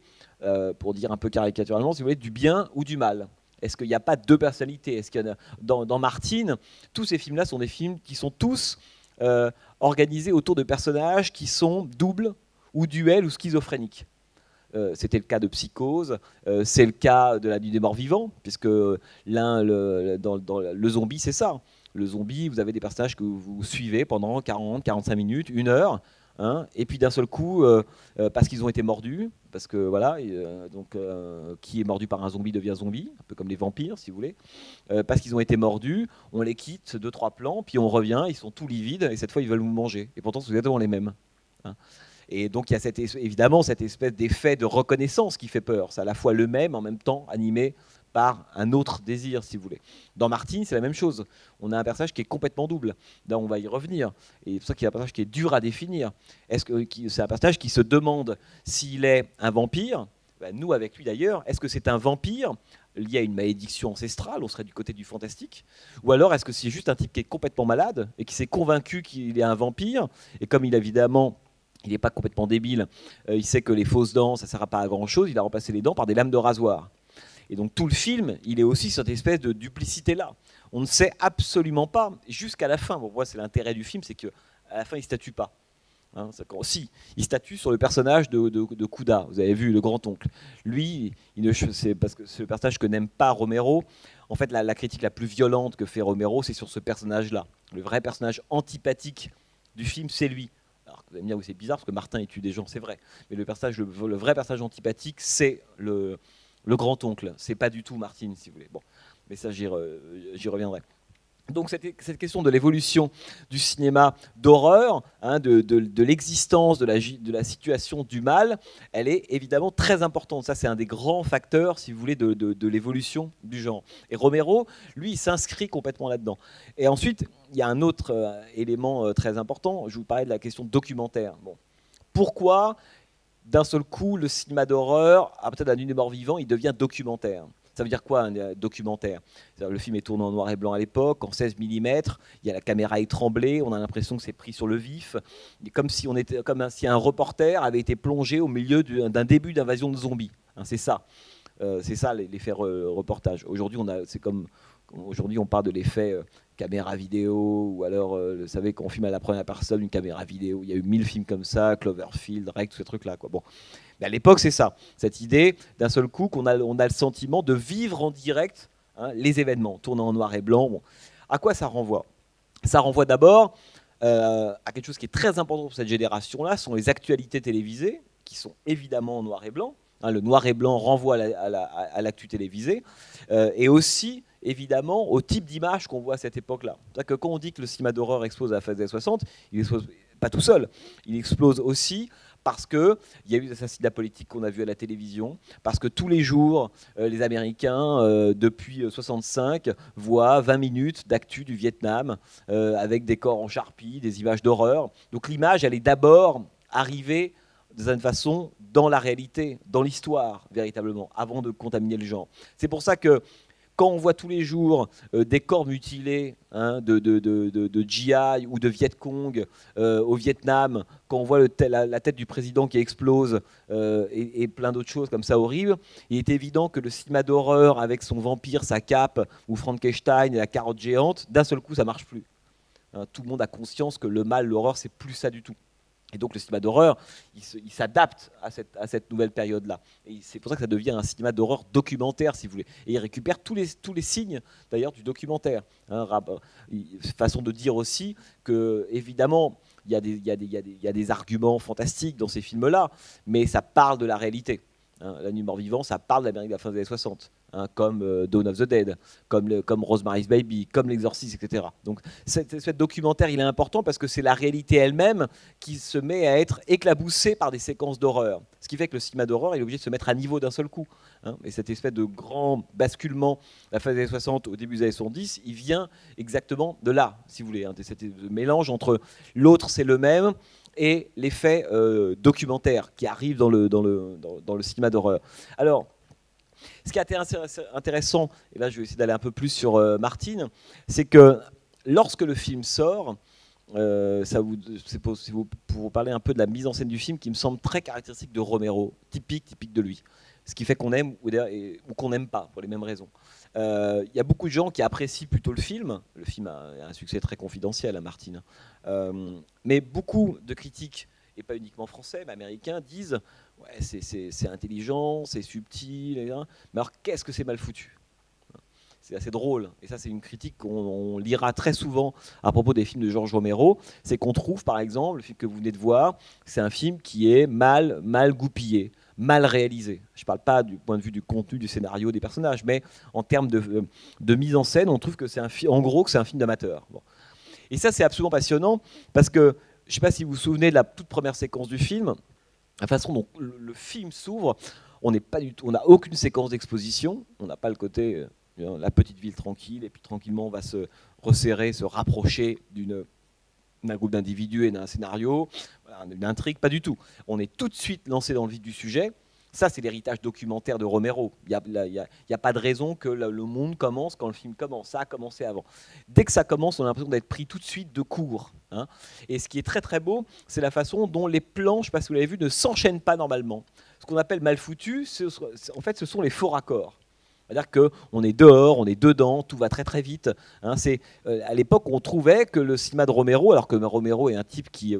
pour dire un peu caricaturalement, si vous voulez, du bien ou du mal. Est-ce qu'il n'y a pas deux personnalités? Est-ce qu'il y en a dans Martine, tous ces films-là sont des films qui sont tous organisés autour de personnages qui sont doubles ou duels ou schizophréniques. C'était le cas de Psychose, c'est le cas de La Nuit des Morts Vivants, puisque le zombie, c'est ça. Le zombie, vous avez des personnages que vous suivez pendant 40, 45 minutes, 1 heure, hein, et puis d'un seul coup, parce qu'ils ont été mordus, parce que voilà, qui est mordu par un zombie devient zombie, un peu comme les vampires, si vous voulez, parce qu'ils ont été mordus, on les quitte 2-3 plans, puis on revient, ils sont tout livides, et cette fois ils veulent vous manger, et pourtant c'est exactement les mêmes. Hein. Et donc il y a évidemment cette espèce d'effet de reconnaissance qui fait peur. C'est à la fois le même, en même temps animé par un autre désir, si vous voulez. Dans Martine, c'est la même chose. On a un personnage qui est complètement double. Là, on va y revenir. Et c'est pour ça qu'il y a un personnage qui est dur à définir. C'est un personnage qui se demande s'il est un vampire. Ben, nous, avec lui d'ailleurs, est-ce que c'est un vampire lié à une malédiction ancestrale, on serait du côté du fantastique, ou alors est-ce que c'est juste un type qui est complètement malade et qui s'est convaincu qu'il est un vampire, et comme il n'est pas complètement débile, il sait que les fausses dents, ça ne sert pas à grand-chose, il a remplacé les dents par des lames de rasoir. Et donc tout le film, il est aussi cette espèce de duplicité-là. On ne sait absolument pas, jusqu'à la fin, bon, moi c'est l'intérêt du film, c'est qu'à la fin il ne statue pas. Hein, si, il statue sur le personnage de Kouda, vous avez vu, le grand-oncle. Lui, c'est parce que c'est le personnage que n'aime pas Romero. En fait, la critique la plus violente que fait Romero, c'est sur ce personnage-là. Le vrai personnage antipathique du film, c'est lui. Alors, vous allez me dire, oui, c'est bizarre, parce que Martin, il tue des gens, c'est vrai. Mais le vrai personnage antipathique, c'est le grand-oncle. C'est pas du tout Martine, si vous voulez. Bon, mais ça, j'y reviendrai. Donc cette question de l'évolution du cinéma d'horreur, hein, de l'existence, de la situation du mal, elle est évidemment très importante. Ça, c'est un des grands facteurs, si vous voulez, de l'évolution du genre. Et Romero, lui, il s'inscrit complètement là-dedans. Et ensuite, il y a un autre élément très important. Je vous parlais de la question documentaire. Bon. Pourquoi, d'un seul coup, le cinéma d'horreur, à partir de La Nuit des Morts Vivants, il devient documentaire? Ça veut dire quoi, un documentaire? Le film est tourné en noir et blanc à l'époque, en 16 mm, il y a la caméra est tremblée, on a l'impression que c'est pris sur le vif, comme si un reporter avait été plongé au milieu d'un début d'invasion de zombies. Hein, c'est ça l'effet reportage. Aujourd'hui, on parle de l'effet caméra vidéo, ou alors, vous savez, quand on filme à la première personne une caméra vidéo, il y a eu 1000 films comme ça, Cloverfield, Rec, tous ces trucs-là, quoi. Bon. Mais à l'époque, c'est ça, cette idée d'un seul coup qu'on a le sentiment de vivre en direct, hein, les événements, tournant en noir et blanc. Bon. À quoi ça renvoie? Ça renvoie d'abord à quelque chose qui est très important pour cette génération-là, sont les actualités télévisées, qui sont évidemment en noir et blanc. Hein, le noir et blanc renvoie à l'actu télévisée, et aussi, évidemment, au type d'image qu'on voit à cette époque-là. C'est-à-dire que quand on dit que le cinéma d'horreur explose à la fin des années 60, il explose pas tout seul, il explose aussi parce qu'il y a eu des assassinats politiques qu'on a vus à la télévision, parce que tous les jours, les Américains, depuis 65, voient 20 minutes d'actu du Vietnam, avec des corps en charpie, des images d'horreur. Donc l'image, elle est d'abord arrivée, de certaine façon, dans la réalité, dans l'histoire, véritablement, avant de contaminer le genre. C'est pour ça que quand on voit tous les jours des corps mutilés, hein, de GI ou de Viet Cong au Vietnam, quand on voit la tête du président qui explose et plein d'autres choses comme ça horribles, il est évident que le cinéma d'horreur avec son vampire, sa cape, ou Frankenstein et la carotte géante, d'un seul coup ça marche plus. Hein, tout le monde a conscience que le mal, l'horreur, c'est plus ça du tout. Et donc le cinéma d'horreur, il s'adapte à cette nouvelle période-là. Et c'est pour ça que ça devient un cinéma d'horreur documentaire, si vous voulez. Et il récupère tous les signes, d'ailleurs, du documentaire. Hein, façon de dire aussi que, évidemment, il y a des arguments fantastiques dans ces films-là, mais ça parle de la réalité. Hein, La Nuit mort-vivant, ça parle de l'Amérique de la fin des années 60, hein, comme Dawn of the Dead, comme Rosemary's Baby, comme L'Exorciste, etc. Donc cet documentaire, il est important parce que c'est la réalité elle-même qui se met à être éclaboussée par des séquences d'horreur. Ce qui fait que le cinéma d'horreur est obligé de se mettre à niveau d'un seul coup. Hein, et cette espèce de grand basculement de la fin des années 60 au début des années 70, il vient exactement de là, si vous voulez. Hein, de ce mélange entre l'autre, c'est le même, et l'effet documentaire qui arrive dans le cinéma d'horreur. Alors, ce qui est intéressant, et là je vais essayer d'aller un peu plus sur Martin, c'est que lorsque le film sort, c'est pour vous parler un peu de la mise en scène du film qui me semble très caractéristique de Romero, typique de lui. Ce qui fait qu'on aime ou qu'on n'aime pas, pour les mêmes raisons. Il y a beaucoup de gens qui apprécient plutôt le film. Le film a un succès très confidentiel à Martin. Mais beaucoup de critiques, et pas uniquement français, mais américains, disent ouais, c'est intelligent, c'est subtil, mais alors qu'est-ce que c'est mal foutu? C'est assez drôle, et ça c'est une critique qu'on lira très souvent à propos des films de George Romero, c'est qu'on trouve par exemple, le film que vous venez de voir, c'est un film qui est mal goupillé, mal réalisé. Je ne parle pas du point de vue du contenu, du scénario, des personnages, mais en termes de mise en scène, on trouve que c'est en gros que c'est un film d'amateur. Bon. Et ça c'est absolument passionnant, parce que, je ne sais pas si vous vous souvenez de la toute première séquence du film, la façon dont le film s'ouvre, on n'a aucune séquence d'exposition, on n'a pas le côté la petite ville tranquille, et puis tranquillement on va se resserrer, se rapprocher d'un groupe d'individus et d'un scénario, d'une intrigue, pas du tout. On est tout de suite lancé dans le vif du sujet. Ça, c'est l'héritage documentaire de Romero. Il n'y a pas de raison que le monde commence quand le film commence. Ça a commencé avant. Dès que ça commence, on a l'impression d'être pris tout de suite de court. Hein. Et ce qui est très très beau, c'est la façon dont les plans, je ne sais pas si vous l'avez vu, ne s'enchaînent pas normalement. Ce qu'on appelle mal foutu, en fait, ce sont les faux raccords. C'est-à-dire qu'on est dehors, on est dedans, tout va très très vite. Hein, à l'époque, on trouvait que le cinéma de Romero, alors que Romero est un type qui,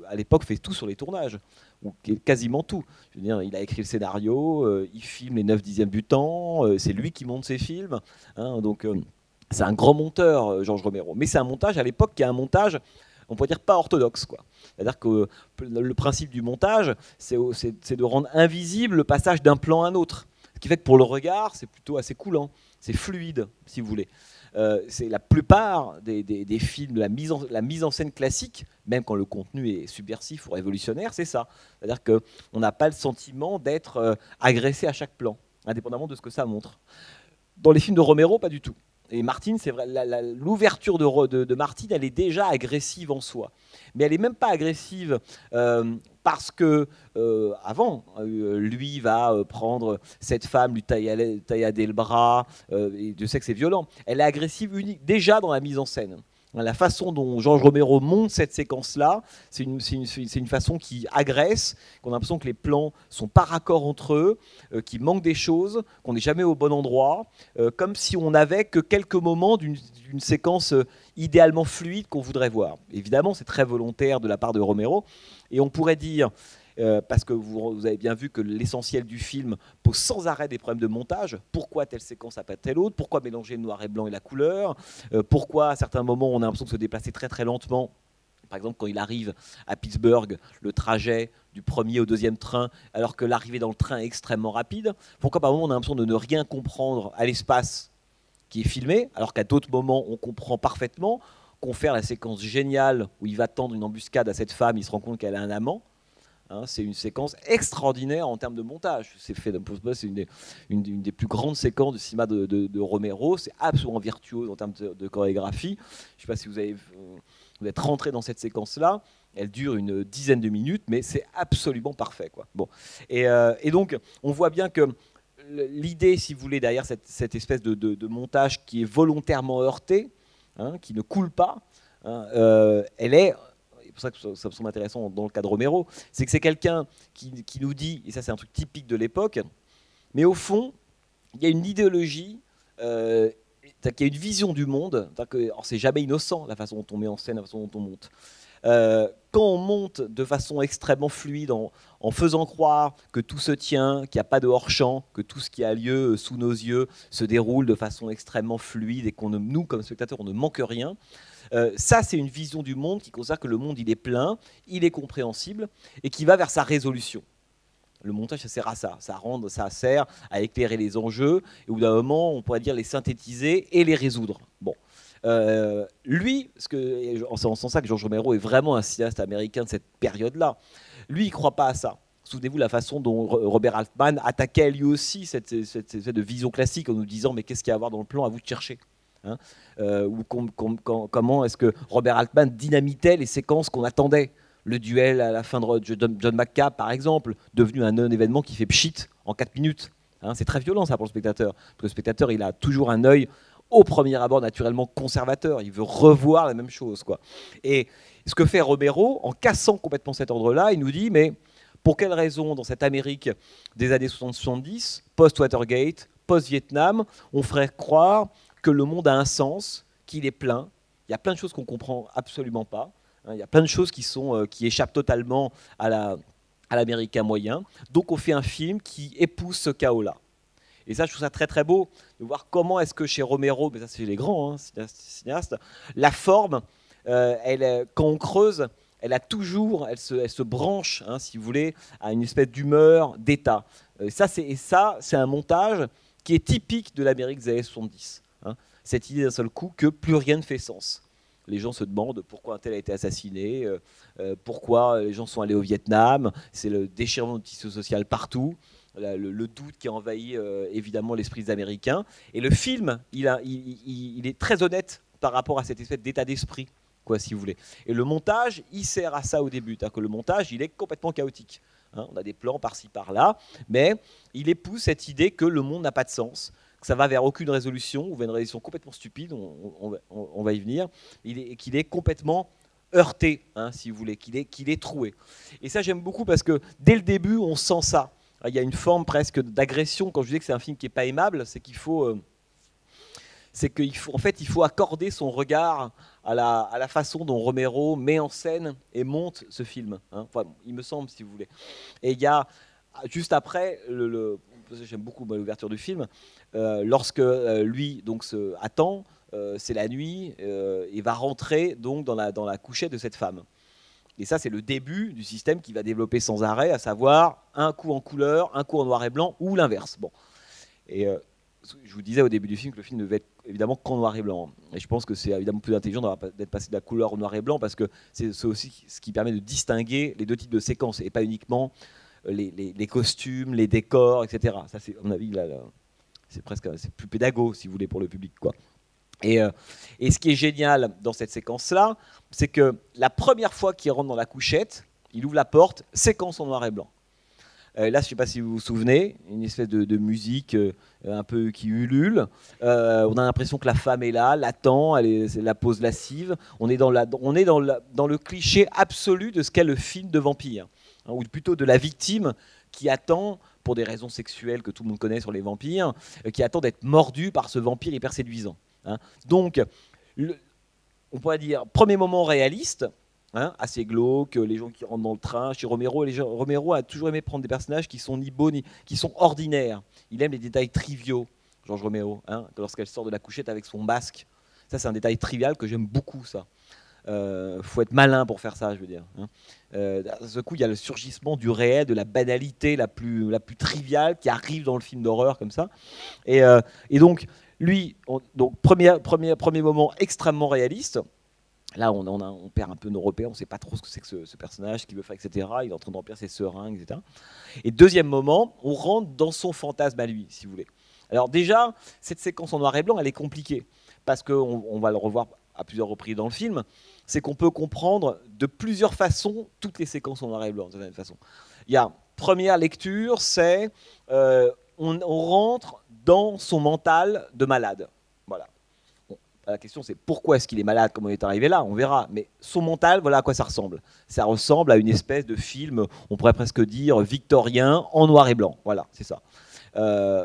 à l'époque, fait tout sur les tournages, ou quasiment tout. Je veux dire, il a écrit le scénario, il filme les 9/10 du temps, c'est lui qui monte ses films. Hein, donc, c'est un grand monteur, George Romero. Mais c'est un montage, à l'époque, qui est un montage, on pourrait dire, pas orthodoxe, quoi. C'est-à-dire que le principe du montage, c'est de rendre invisible le passage d'un plan à un autre. Ce qui fait que pour le regard, c'est plutôt assez coulant, c'est fluide, si vous voulez. C'est la plupart des films, de la mise en scène classique, même quand le contenu est subversif ou révolutionnaire, c'est ça. C'est-à-dire qu'on n'a pas le sentiment d'être agressé à chaque plan, indépendamment de ce que ça montre. Dans les films de Romero, pas du tout. Et Martin, c'est vrai, l'ouverture de Martin, elle est déjà agressive en soi. Mais elle n'est même pas agressive parce que, avant, lui va prendre cette femme, lui taillader le bras, et Dieu sait que c'est violent. Elle est agressive déjà dans la mise en scène. La façon dont George Romero monte cette séquence-là, c'est une façon qui agresse, qu'on a l'impression que les plans sont pas raccords entre eux, qu'il manque des choses, qu'on n'est jamais au bon endroit, comme si on n'avait que quelques moments d'une séquence idéalement fluide qu'on voudrait voir. Évidemment, c'est très volontaire de la part de Romero, et on pourrait dire, parce que vous avez bien vu que l'essentiel du film pose sans arrêt des problèmes de montage. Pourquoi telle séquence n'a pas telle autre? Pourquoi mélanger le noir et blanc et la couleur? Pourquoi à certains moments on a l'impression de se déplacer très très lentement? Par exemple, quand il arrive à Pittsburgh, le trajet du premier au deuxième train, alors que l'arrivée dans le train est extrêmement rapide. Pourquoi par moment on a l'impression de ne rien comprendre à l'espace qui est filmé, alors qu'à d'autres moments on comprend parfaitement? Confère la séquence géniale où il va tendre une embuscade à cette femme, il se rend compte qu'elle a un amant. Hein, c'est une séquence extraordinaire en termes de montage. C'est une des plus grandes séquences du cinéma de Romero. C'est absolument virtuose en termes de chorégraphie. Je ne sais pas si vous êtes rentré dans cette séquence-là. Elle dure une dizaine de minutes, mais c'est absolument parfait, quoi. Bon. Et donc, on voit bien que l'idée, si vous voulez, derrière cette espèce de montage qui est volontairement heurté, hein, qui ne coule pas, hein, elle est... C'est pour ça que ça me semble intéressant dans le cas de Romero, c'est que c'est quelqu'un qui nous dit, et ça c'est un truc typique de l'époque, mais au fond, il y a une idéologie, il y a une vision du monde, c'est jamais innocent la façon dont on met en scène, la façon dont on monte. Quand on monte de façon extrêmement fluide, en faisant croire que tout se tient, qu'il n'y a pas de hors-champ, que tout ce qui a lieu sous nos yeux se déroule de façon extrêmement fluide et nous, comme spectateurs, on ne manque rien, Ça, c'est une vision du monde qui considère que le monde, il est plein, il est compréhensible, et qui va vers sa résolution. Le montage, ça sert à ça. Ça sert à éclairer les enjeux, et au bout d'un moment, on pourrait dire les synthétiser et les résoudre. Bon. Lui, c'est en sens ça que George Romero est vraiment un cinéaste américain de cette période-là. Lui, il ne croit pas à ça. Souvenez-vous la façon dont Robert Altman attaquait lui aussi cette de vision classique en nous disant mais qu'est-ce qu'il y a à voir dans le plan, à vous de chercher. Hein, ou comment est-ce que Robert Altman dynamitait les séquences qu'on attendait. Le duel à la fin de John McCabe, par exemple, devenu un non-événement qui fait pchit en 4 minutes. Hein, c'est très violent ça pour le spectateur. Parce que le spectateur, il a toujours un œil au premier abord naturellement conservateur. Il veut revoir la même chose, quoi. Et ce que fait Romero, en cassant complètement cet ordre-là, il nous dit, mais pour quelle raison, dans cette Amérique des années 60-70, post-Watergate, post-Vietnam, on ferait croire que le monde a un sens, qu'il est plein. Il y a plein de choses qu'on ne comprend absolument pas. Il y a plein de choses qui échappent totalement à l'américain moyen. Donc on fait un film qui épouse ce chaos-là. Et ça, je trouve ça très très beau de voir comment est-ce que chez Romero, mais ça c'est les grands cinéastes, la forme, quand on creuse, elle se branche, hein, si vous voulez, à une espèce d'humeur, d'état. Ça, c'est un montage qui est typique de l'Amérique des années 70. Hein. Cette idée d'un seul coup que plus rien ne fait sens. Les gens se demandent pourquoi un tel a été assassiné, pourquoi les gens sont allés au Vietnam, c'est le déchirement du tissu social partout, le doute qui envahit évidemment l'esprit des Américains. Et le film, il est très honnête par rapport à cette espèce d'état d'esprit, quoi, si vous voulez. Et le montage, il sert à ça au début. C'est-à-dire que le montage, il est complètement chaotique. Hein, on a des plans par-ci, par-là, mais il épouse cette idée que le monde n'a pas de sens, que ça va vers aucune résolution, ou vers une résolution complètement stupide, on va y venir, qu'il est complètement heurté, hein, si vous voulez, qu'il est troué. Et ça, j'aime beaucoup parce que dès le début, on sent ça. Il y a une forme presque d'agression. Quand je dis que c'est un film qui n'est pas aimable, c'est qu'il faut... il faut accorder son regard à la façon dont Romero met en scène et monte ce film. Hein. Enfin, il me semble, si vous voulez. Et il y a, juste après, j'aime beaucoup l'ouverture du film, lorsque lui donc, attend, c'est la nuit, et va rentrer donc, dans la couchette de cette femme. Et ça, c'est le début du système qui va développer sans arrêt, à savoir un coup en couleur, un coup en noir et blanc, ou l'inverse. Bon. Et je vous disais au début du film que le film ne devait être évidemment qu'en noir et blanc. Et je pense que c'est évidemment plus intelligent d'être passé de la couleur au noir et blanc, parce que c'est aussi ce qui permet de distinguer les deux types de séquences, et pas uniquement les costumes, les décors, etc. Ça, c'est, à mon avis, c'est plus pédago, si vous voulez, pour le public, quoi. Et ce qui est génial dans cette séquence-là, c'est que la première fois qu'il rentre dans la couchette, il ouvre la porte, séquence en noir et blanc. Là, je ne sais pas si vous vous souvenez, une espèce de musique un peu qui ulule. On a l'impression que la femme est là, l'attend, c'est la pose lascive. On est dans le cliché absolu de ce qu'est le film de vampire, hein, ou plutôt de la victime qui attend, pour des raisons sexuelles que tout le monde connaît sur les vampires, qui attend d'être mordu par ce vampire hyper séduisant. Hein. Donc, on pourrait dire, premier moment réaliste, hein, assez glauque, les gens qui rentrent dans le train. Chez Romero, Romero a toujours aimé prendre des personnages qui sont ni beaux, qui sont ordinaires. Il aime les détails triviaux, Georges Romero, hein, lorsqu'elle sort de la couchette avec son masque. Ça, c'est un détail trivial que j'aime beaucoup, ça. Faut être malin pour faire ça, je veux dire. Hein. À ce coup, il y a le surgissement du réel, de la banalité la plus triviale qui arrive dans le film d'horreur, comme ça. Et donc, lui, premier moment extrêmement réaliste. Là, on perd un peu nos repères, on ne sait pas trop ce que c'est que ce personnage, ce qu'il veut faire, etc. Il est en train de remplir ses seringues, etc. Et deuxième moment, on rentre dans son fantasme à lui, si vous voulez. Alors déjà, cette séquence en noir et blanc, elle est compliquée, parce qu'on va le revoir à plusieurs reprises dans le film, c'est qu'on peut comprendre de plusieurs façons toutes les séquences en noir et blanc, de cette façon. Il y a première lecture, c'est on rentre dans son mental de malade. Voilà. La question, c'est pourquoi est-ce qu'il est malade, comment il est arrivé là, on verra. Mais son mental, voilà à quoi ça ressemble. Ça ressemble à une espèce de film, on pourrait presque dire, victorien, en noir et blanc. Voilà, c'est ça.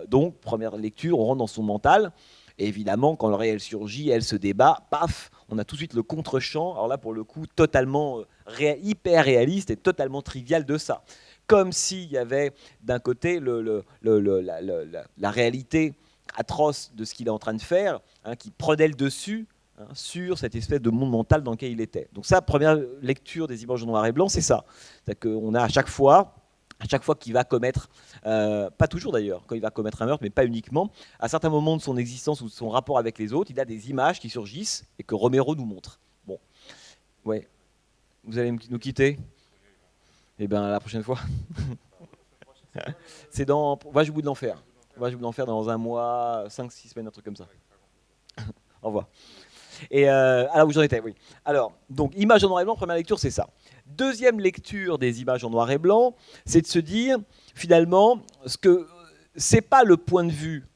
Donc, première lecture, on rentre dans son mental. Et évidemment, quand le réel surgit, elle se débat, paf, on a tout de suite le contre-champ. Alors là, pour le coup, totalement hyper réaliste et totalement trivial de ça. Comme s'il y avait d'un côté la réalité atroce de ce qu'il est en train de faire, hein, qui prenait le dessus sur cette espèce de monde mental dans lequel il était. Donc ça, première lecture des images en noir et blanc, c'est ça. C'est-à-dire qu'on a à chaque fois qu'il va commettre, pas toujours d'ailleurs, quand il va commettre un meurtre, mais pas uniquement, à certains moments de son existence ou de son rapport avec les autres, il a des images qui surgissent et que Romero nous montre. Bon, ouais. Vous allez nous quitter ? Eh bien, la prochaine fois. C'est dans Voyage au bout de l'enfer. Voyage au bout de l'enfer dans un mois, 5-6 semaines, un truc comme ça. Au revoir. Et alors où j'en étais, oui. Alors, donc, images en noir et blanc, première lecture, c'est ça. Deuxième lecture des images en noir et blanc, c'est de se dire, finalement, c'est pas le point de vue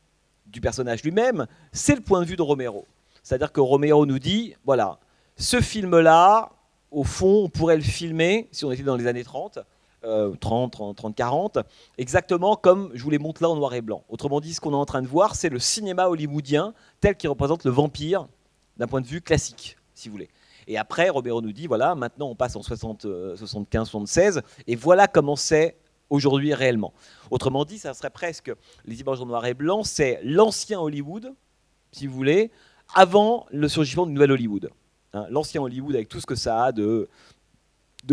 du personnage lui-même, c'est le point de vue de Romero. C'est-à-dire que Romero nous dit, voilà, ce film-là, au fond, on pourrait le filmer, si on était dans les années 30, 40, exactement comme je vous les montre là en noir et blanc. Autrement dit, ce qu'on est en train de voir, c'est le cinéma hollywoodien tel qu'il représente le vampire d'un point de vue classique, si vous voulez. Et après, Romero nous dit, voilà, maintenant on passe en 75, 76, et voilà comment c'est aujourd'hui réellement. Autrement dit, ça serait presque, les images en noir et blanc, c'est l'ancien Hollywood, si vous voulez, avant le surgissement du nouvel Hollywood. L'ancien Hollywood avec tout ce que ça a de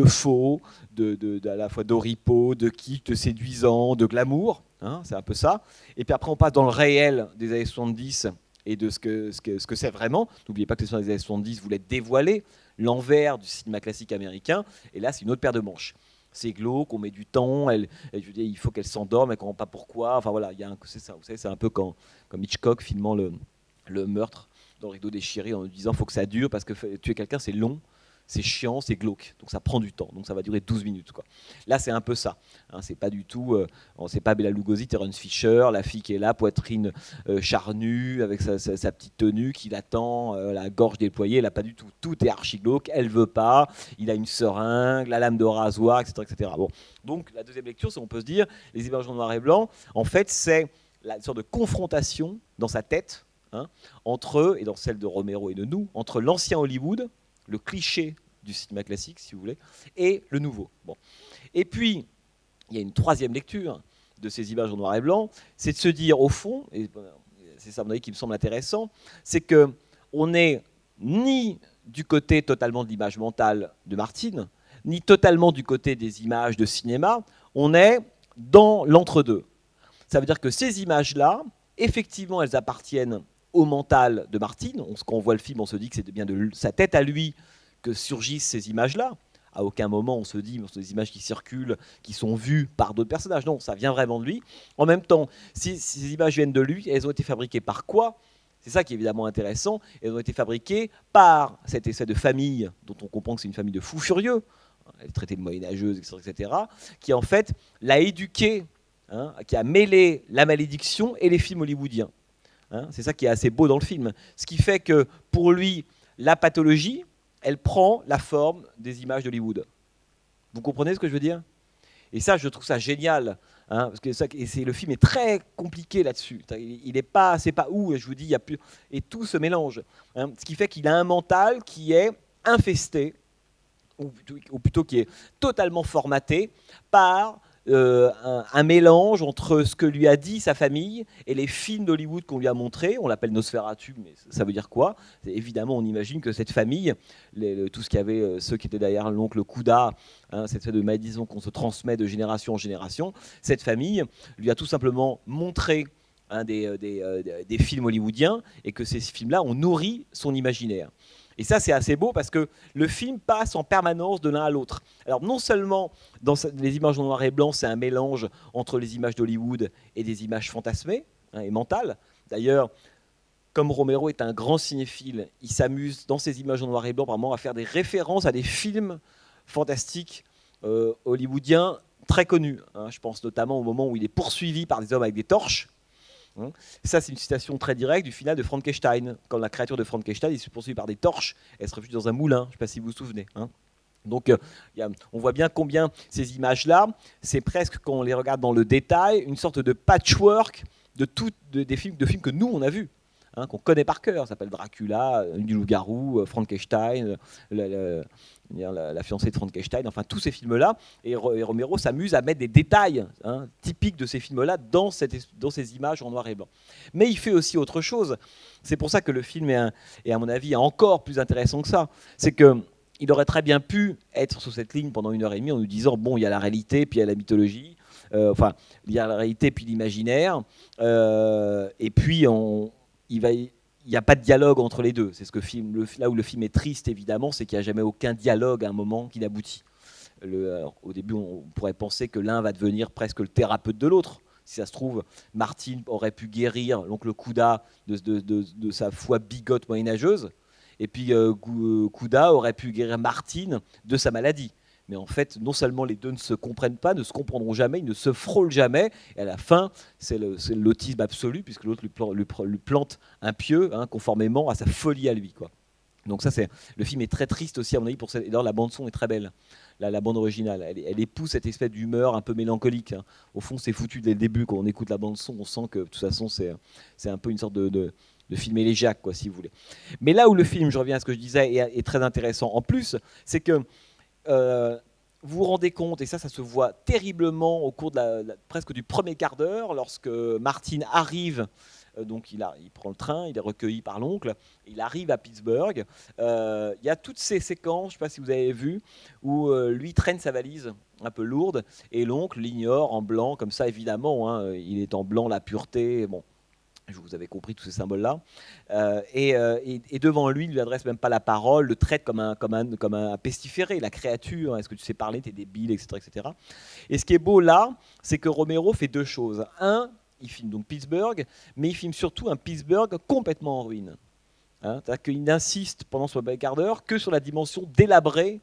faux, à la fois d'oripeaux, de kitsch, de séduisant, de glamour, c'est un peu ça. Et puis après, on passe dans le réel des années 70 et de ce que c'est vraiment. N'oubliez pas que les années 70 voulaient dévoiler l'envers du cinéma classique américain, et là, c'est une autre paire de manches. C'est glauque, on met du temps, je veux dire, il faut qu'elle s'endorme, elle ne comprend pas pourquoi. Enfin voilà, c'est ça. Vous savez, c'est un peu comme Hitchcock filmant le meurtre dans le rideau déchiré en disant qu'il faut que ça dure parce que tuer quelqu'un, c'est long. C'est chiant, c'est glauque, donc ça prend du temps, donc ça va durer 12 minutes. Quoi. Là, c'est un peu ça. C'est pas du tout, c'est pas Bela Lugosi, Terence Fisher, la fille qui est là, poitrine charnue, avec sa petite tenue, qui l'attend, la gorge déployée. Là, pas du tout. Tout est archi glauque, elle veut pas, il a une seringue, la lame de rasoir, etc. etc. Bon. Donc, la deuxième lecture, on peut se dire, les images en noir et blanc, en fait, c'est la sorte de confrontation dans sa tête, entre eux, et dans celle de Romero et de nous, entre l'ancien Hollywood, le cliché du cinéma classique, si vous voulez, et le nouveau. Bon. Et puis, il y a une troisième lecture de ces images en noir et blanc, c'est de se dire, au fond, et c'est ça qui me semble intéressant, c'est qu'on n'est ni du côté totalement de l'image mentale de Martine, ni totalement du côté des images de cinéma, on est dans l'entre-deux. Ça veut dire que ces images-là, effectivement, elles appartiennent au mental de Martine. Quand on voit le film, on se dit que c'est bien de sa tête à lui que surgissent ces images-là. À aucun moment on se dit que ce sont des images qui circulent, qui sont vues par d'autres personnages. Non, ça vient vraiment de lui. En même temps, si ces images viennent de lui, elles ont été fabriquées par quoi ? C'est ça qui est évidemment intéressant. Elles ont été fabriquées par cette espèce de famille dont on comprend que c'est une famille de fous furieux, elle est traitée de moyenâgeuse, etc., qui en fait l'a éduqué, qui a mêlé la malédiction et les films hollywoodiens. C'est ça qui est assez beau dans le film. Ce qui fait que pour lui, la pathologie, elle prend la forme des images d'Hollywood. Vous comprenez ce que je veux dire ? Et ça, je trouve ça génial. Parce que le film est très compliqué là-dessus. Il est pas, c'est pas où, je vous dis, il y a plus, et tout se mélange. Ce qui fait qu'il a un mental qui est infesté, ou plutôt qui est totalement formaté par un mélange entre ce que lui a dit sa famille et les films d'Hollywood qu'on lui a montrés. On l'appelle Nosferatu, mais ça veut dire quoi ? Évidemment, on imagine que cette famille, tout ce qu'il y avait, ceux qui étaient derrière l'oncle Kouda, cette espèce de malédiction qu'on se transmet de génération en génération, cette famille lui a tout simplement montré des films hollywoodiens et que ces films-là ont nourri son imaginaire. Et ça, c'est assez beau parce que le film passe en permanence de l'un à l'autre. Alors non seulement dans les images en noir et blanc, c'est un mélange entre les images d'Hollywood et des images fantasmées et mentales. D'ailleurs, comme Romero est un grand cinéphile, il s'amuse dans ses images en noir et blanc vraiment à faire des références à des films fantastiques hollywoodiens très connus. Je pense notamment au moment où il est poursuivi par des hommes avec des torches. Ça, c'est une citation très directe du final de Frankenstein. Quand la créature de Frankenstein est poursuivie par des torches, elle se réfugie dans un moulin. Je ne sais pas si vous vous souvenez. Donc, on voit bien combien ces images-là, c'est presque, quand on les regarde dans le détail, une sorte de patchwork des films que nous, on a vus. qu'on connaît par cœur. Ça s'appelle Dracula, du loup-garou, Frankenstein, la fiancée de Frankenstein, enfin tous ces films-là. Et Romero s'amuse à mettre des détails typiques de ces films-là dans ces images en noir et blanc. Mais il fait aussi autre chose. C'est pour ça que le film est à mon avis, encore plus intéressant que ça. C'est qu'il aurait très bien pu être sur cette ligne pendant 1h30 en nous disant, bon, il y a la réalité, puis il y a la mythologie. Enfin, il y a la réalité puis l'imaginaire, et puis il n'y a pas de dialogue entre les deux. C'est ce que là où le film est triste, évidemment, c'est qu'il n'y a jamais aucun dialogue à un moment qui n'aboutit. Au début, on pourrait penser que l'un va devenir presque le thérapeute de l'autre. Si ça se trouve, Martine aurait pu guérir l'oncle Kouda de sa foi bigote moyenâgeuse, et puis Kouda aurait pu guérir Martine de sa maladie. Mais en fait, non seulement les deux ne se comprennent pas, ne se comprendront jamais, ils ne se frôlent jamais, et à la fin, c'est l'autisme absolu, puisque l'autre lui plante un pieu, conformément à sa folie à lui, quoi. Donc ça, le film est très triste aussi, à mon avis, et d'ailleurs la bande-son est très belle, la bande originale. Elle épouse cette espèce d'humeur un peu mélancolique. Au fond, c'est foutu dès le début, quand on écoute la bande-son, on sent que, de toute façon, c'est un peu une sorte de film élégiaque, quoi, si vous voulez. Mais là où le film, je reviens à ce que je disais, est très intéressant en plus, c'est que vous vous rendez compte, et ça se voit terriblement au cours presque du premier quart d'heure, lorsque Martin arrive, donc il prend le train, il est recueilli par l'oncle, il arrive à Pittsburgh, il y a toutes ces séquences, je ne sais pas si vous avez vu, où lui traîne sa valise un peu lourde, et l'oncle l'ignore en blanc, comme ça évidemment, il est en blanc, la pureté, bon. Vous avez compris tous ces symboles-là. Et devant lui, il ne lui adresse même pas la parole, le traite comme un pestiféré, la créature, est-ce que tu sais parler, t'es débile, etc., etc. Et ce qui est beau là, c'est que Romero fait deux choses. Un, il filme donc Pittsburgh, mais il filme surtout un Pittsburgh complètement en ruine. C'est-à-dire qu'il n'insiste pendant ce quart d'heure que sur la dimension délabrée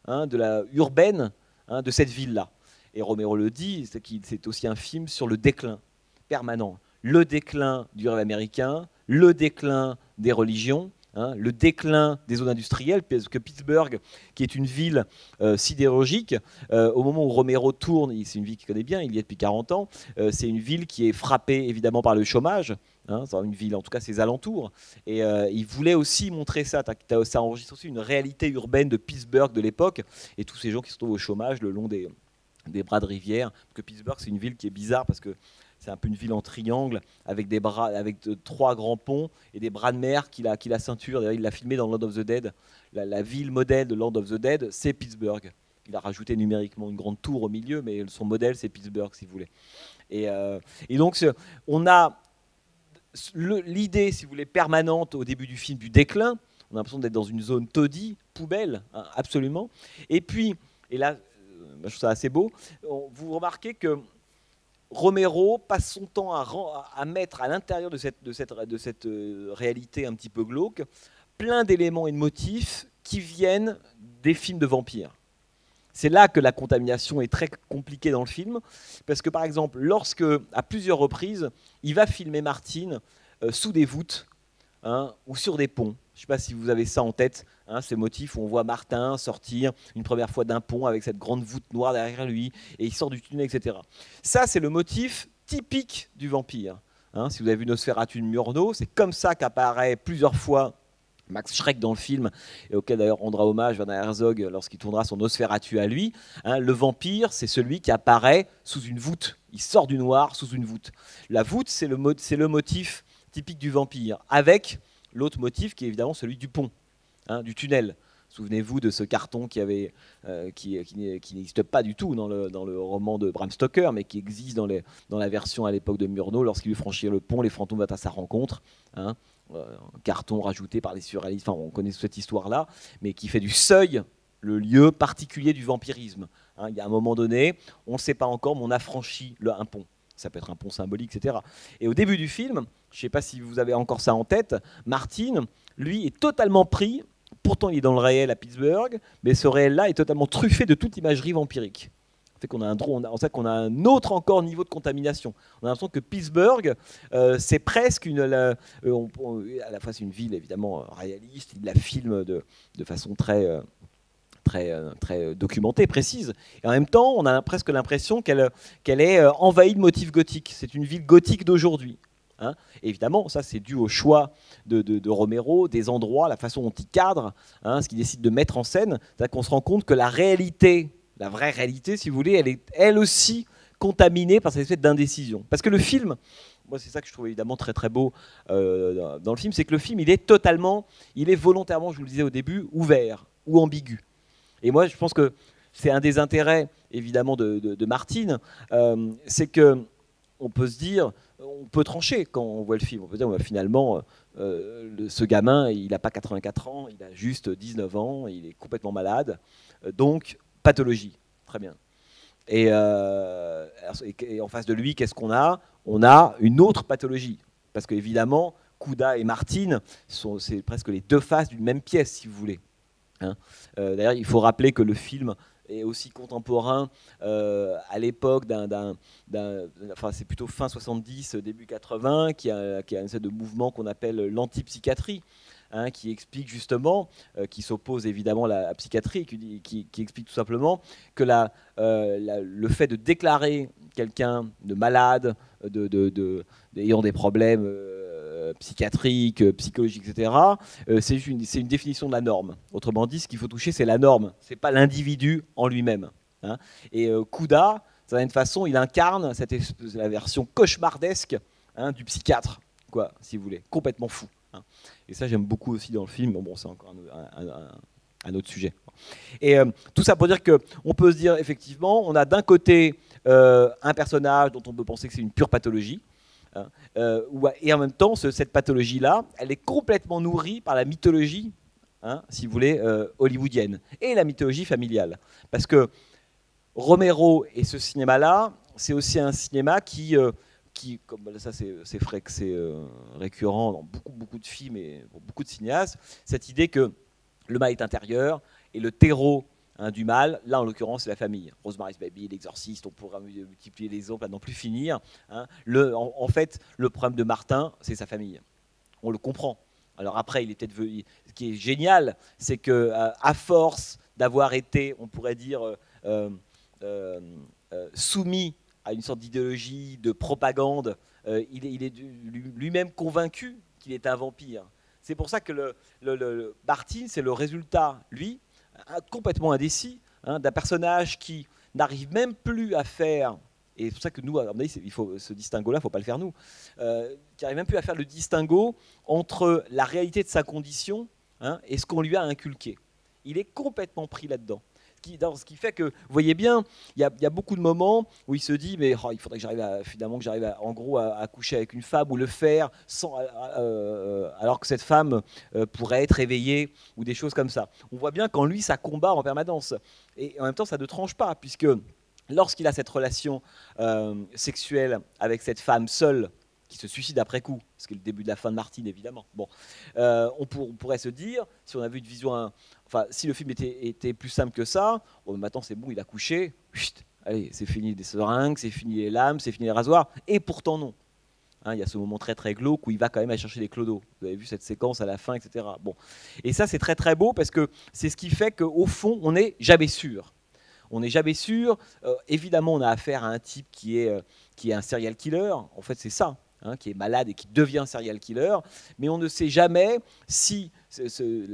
de la urbaine de cette ville-là. Et Romero le dit, c'est aussi un film sur le déclin permanent. Le déclin du rêve américain, le déclin des religions, le déclin des zones industrielles, parce que Pittsburgh, qui est une ville sidérurgique, au moment où Romero tourne, c'est une ville qu'il connaît bien, il y est depuis 40 ans, c'est une ville qui est frappée évidemment par le chômage, c'est une ville, en tout cas ses alentours, et il voulait aussi montrer ça, ça enregistre aussi une réalité urbaine de Pittsburgh de l'époque, et tous ces gens qui se trouvent au chômage le long des bras de rivière, parce que Pittsburgh c'est une ville qui est bizarre, parce que c'est un peu une ville en triangle avec trois grands ponts et des bras de mer qui la ceinturent. D'ailleurs, il l'a filmé dans Land of the Dead. La ville modèle de Land of the Dead, c'est Pittsburgh. Il a rajouté numériquement une grande tour au milieu, mais son modèle, c'est Pittsburgh, si vous voulez. Et donc, on a l'idée, si vous voulez, permanente au début du film du déclin. On a l'impression d'être dans une zone taudis, poubelle, absolument. Et puis, et là, je trouve ça assez beau, vous remarquez que Romero passe son temps à mettre à l'intérieur de cette réalité un petit peu glauque plein d'éléments et de motifs qui viennent des films de vampires. C'est là que la contamination est très compliquée dans le film, parce que par exemple, lorsque, à plusieurs reprises, il va filmer Martine sous des voûtes ou sur des ponts. Je ne sais pas si vous avez ça en tête, ces motifs où on voit Martin sortir une première fois d'un pont avec cette grande voûte noire derrière lui, et il sort du tunnel, etc. Ça, c'est le motif typique du vampire. Si vous avez vu Nosferatu de Murnau, c'est comme ça qu'apparaît plusieurs fois Max Schreck dans le film, et auquel d'ailleurs rendra hommage Werner Herzog lorsqu'il tournera son Nosferatu à lui. Le vampire, c'est celui qui apparaît sous une voûte. Il sort du noir sous une voûte. La voûte, c'est le motif typique du vampire, avec l'autre motif qui est évidemment celui du pont, du tunnel. Souvenez-vous de ce carton qui n'existe pas du tout dans le roman de Bram Stoker, mais qui existe dans la version à l'époque de Murnau. Lorsqu'il veut franchir le pont, les fantômes vont à sa rencontre. Un carton rajouté par les surréalistes, enfin, on connaît cette histoire-là, mais qui fait du seuil le lieu particulier du vampirisme. Il y a un moment donné, on ne sait pas encore, mais on a franchi un pont. Ça peut être un pont symbolique, etc. Et au début du film, je ne sais pas si vous avez encore ça en tête, Martin, lui, est totalement pris, pourtant il est dans le réel à Pittsburgh, mais ce réel-là est totalement truffé de toute imagerie vampirique. Ça fait qu'on a un autre encore niveau de contamination. On a l'impression que Pittsburgh, c'est presque à la fois c'est une ville évidemment réaliste, il la filme de façon très documentée, précise. Et en même temps, on a presque l'impression qu'elle est envahie de motifs gothiques. C'est une ville gothique d'aujourd'hui. Hein. Et évidemment, ça c'est dû au choix de Romero, des endroits, la façon dont il cadre, hein, ce qu'il décide de mettre en scène. C'est-à-dire qu'on se rend compte que la réalité, la vraie réalité, si vous voulez, elle est elle aussi contaminée par cette espèce d'indécision. Parce que le film, moi c'est ça que je trouve évidemment très très beau dans le film, c'est que le film il est volontairement, je vous le disais au début, ouvert ou ambigu. Et moi je pense que c'est un des intérêts évidemment de Martin, c'est que on peut se dire, on peut trancher quand on voit le film, on peut dire finalement ce gamin il n'a pas 84 ans, il a juste 19 ans, il est complètement malade, donc pathologie, très bien. Et en face de lui, qu'est-ce qu'on a? On a une autre pathologie. Parce qu'évidemment, Kouda et Martin, c'est presque les deux faces d'une même pièce, si vous voulez. Hein. D'ailleurs, il faut rappeler que le film est aussi contemporain à l'époque enfin c'est plutôt fin 70, début 80, qui a une sorte de mouvement qu'on appelle l'antipsychiatrie. Hein, qui explique justement, qui s'oppose évidemment à la psychiatrie, qui explique tout simplement que le fait de déclarer quelqu'un de malade, ayant des problèmes psychiatriques, psychologiques, etc., c'est une définition de la norme. Autrement dit, ce qu'il faut toucher, c'est la norme, c'est pas l'individu en lui-même. Hein. Et Kouda, d'une certaine façon, il incarne la version cauchemardesque, hein, du psychiatre, quoi, si vous voulez, complètement fou. Hein. Et ça, j'aime beaucoup aussi dans le film. Bon, c'est encore un autre sujet. Et tout ça pour dire qu'on peut se dire, effectivement, on a d'un côté un personnage dont on peut penser que c'est une pure pathologie, hein, et en même temps, cette pathologie-là, elle est complètement nourrie par la mythologie, hein, si vous voulez, hollywoodienne, et la mythologie familiale. Parce que Romero et ce cinéma-là, c'est aussi un cinéma qui comme ça c'est récurrent dans beaucoup de films et pour beaucoup de cinéastes, cette idée que le mal est intérieur et le terreau, hein, du mal, là en l'occurrence c'est la famille. Rosemary's Baby, L'Exorciste, on pourra multiplier les exemples à n'en plus finir. Hein. En fait, le problème de Martin, c'est sa famille. On le comprend. Alors après, il est peut-être venu. Ce qui est génial, c'est que à force d'avoir été, on pourrait dire, soumis à une sorte d'idéologie, de propagande, il est lui-même convaincu qu'il est un vampire. C'est pour ça que le Martin, c'est le résultat, lui, complètement indécis, hein, d'un personnage qui n'arrive même plus à faire, et c'est pour ça que nous, à mon avis, ce distinguo-là, il ne faut pas le faire nous, qui n'arrive même plus à faire le distinguo entre la réalité de sa condition, hein, et ce qu'on lui a inculqué. Il est complètement pris là-dedans. Ce qui fait que, vous voyez bien, il y a beaucoup de moments où il se dit, mais il faudrait que j'arrive en gros à coucher avec une femme ou le faire alors que cette femme pourrait être éveillée ou des choses comme ça. On voit bien qu'en lui, ça combat en permanence. Et en même temps, ça ne tranche pas, puisque lorsqu'il a cette relation sexuelle avec cette femme seule, qui se suicide après coup, ce qui est le début de la fin de Martin, évidemment. Bon, on pourrait se dire, si on avait une vision, enfin, si le film était plus simple que ça, bon, maintenant c'est bon, il a couché, chut, allez, c'est fini des seringues, c'est fini les lames, c'est fini les rasoirs, et pourtant non. Hein, il y a ce moment très très glauque où il va quand même aller chercher les clodos. Vous avez vu cette séquence à la fin, etc. Bon. Et ça, c'est très très beau parce que c'est ce qui fait qu'au fond, on n'est jamais sûr. On n'est jamais sûr. Évidemment, on a affaire à un type qui est un serial killer. En fait, c'est ça. Hein, qui est malade et qui devient serial killer, mais on ne sait jamais si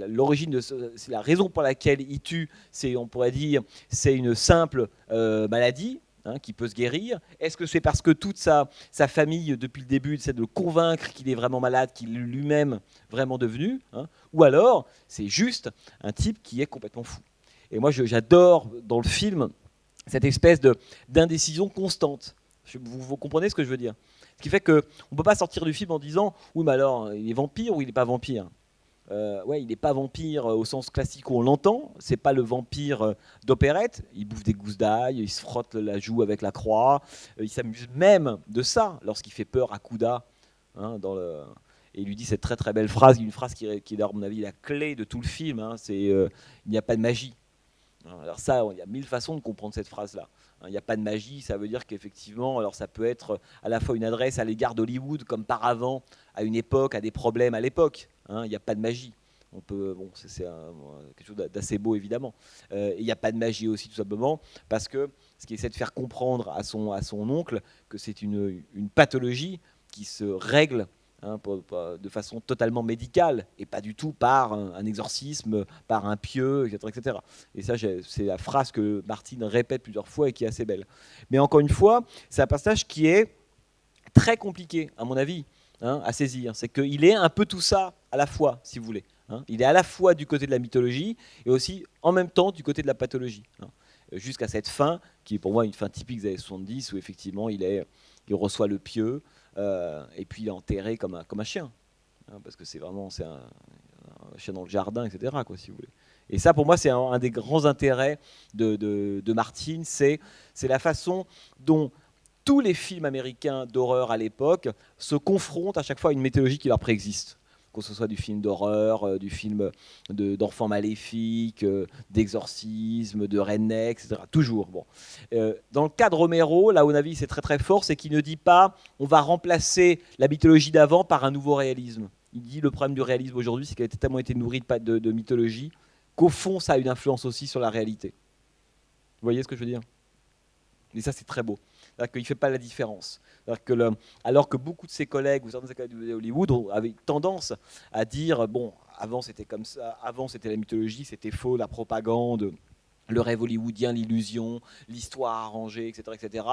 l'origine c'est la raison pour laquelle il tue, on pourrait dire, c'est une simple maladie, hein, qui peut se guérir. Est-ce que c'est parce que toute sa famille, depuis le début, essaie de le convaincre qu'il est vraiment malade, qu'il est lui-même vraiment devenu, hein, ou alors c'est juste un type qui est complètement fou. Et moi, j'adore dans le film cette espèce d'indécision constante. Vous comprenez ce que je veux dire? Ce qui fait qu'on ne peut pas sortir du film en disant « Oui, mais alors, il est vampire ou il n'est pas vampire ?» Ouais, il n'est pas vampire au sens classique où on l'entend. C'est pas le vampire d'opérette. Il bouffe des gousses d'ail, il se frotte la joue avec la croix. Il s'amuse même de ça lorsqu'il fait peur à Kouda. Hein, et il lui dit cette très très belle phrase, une phrase qui est, à mon avis, la clé de tout le film. Hein, c'est « Il n'y a pas de magie ». Alors ça, il y a 1000 façons de comprendre cette phrase-là. Il n'y a pas de magie, ça veut dire qu'effectivement, alors ça peut être à la fois une adresse à l'égard d'Hollywood, comme par avant, à une époque, à des problèmes à l'époque. Hein, il n'y a pas de magie. C'est quelque chose d'assez beau, évidemment. Il n'y a pas de magie aussi, tout simplement, parce que ce qui essaie de faire comprendre à son oncle que c'est une pathologie, qui se règle de façon totalement médicale et pas du tout par un exorcisme, par un pieu, etc. etc. Et ça, c'est la phrase que Martin répète plusieurs fois et qui est assez belle. Mais encore une fois, c'est un passage qui est très compliqué, à mon avis, à saisir. C'est qu'il est un peu tout ça à la fois, si vous voulez. Il est à la fois du côté de la mythologie et aussi en même temps du côté de la pathologie. Jusqu'à cette fin, qui est pour moi une fin typique des années 70, où effectivement il reçoit le pieu, et puis il est enterré comme un chien. Parce que c'est un chien dans le jardin, etc. quoi, si vous voulez. Et ça, pour moi, c'est un des grands intérêts de Martin, c'est la façon dont tous les films américains d'horreur à l'époque se confrontent à chaque fois à une mythologie qui leur préexiste. Que ce soit du film d'horreur, du film d'enfants maléfiques, d'exorcisme, de redneck, etc. Toujours. Bon. Dans le cas de Romero, là où Navi c'est très très fort, c'est qu'il ne dit pas on va remplacer la mythologie d'avant par un nouveau réalisme. Il dit le problème du réalisme aujourd'hui, c'est qu'elle a tellement été nourrie de mythologie qu'au fond, ça a une influence aussi sur la réalité. Vous voyez ce que je veux dire? Et ça, c'est très beau. C'est-à-dire qu'il ne fait pas la différence. Alors que beaucoup de ses collègues ou certains collègues de Hollywood avaient tendance à dire bon, avant c'était comme ça, avant c'était la mythologie, c'était faux, la propagande, le rêve hollywoodien, l'illusion, l'histoire arrangée, etc., etc.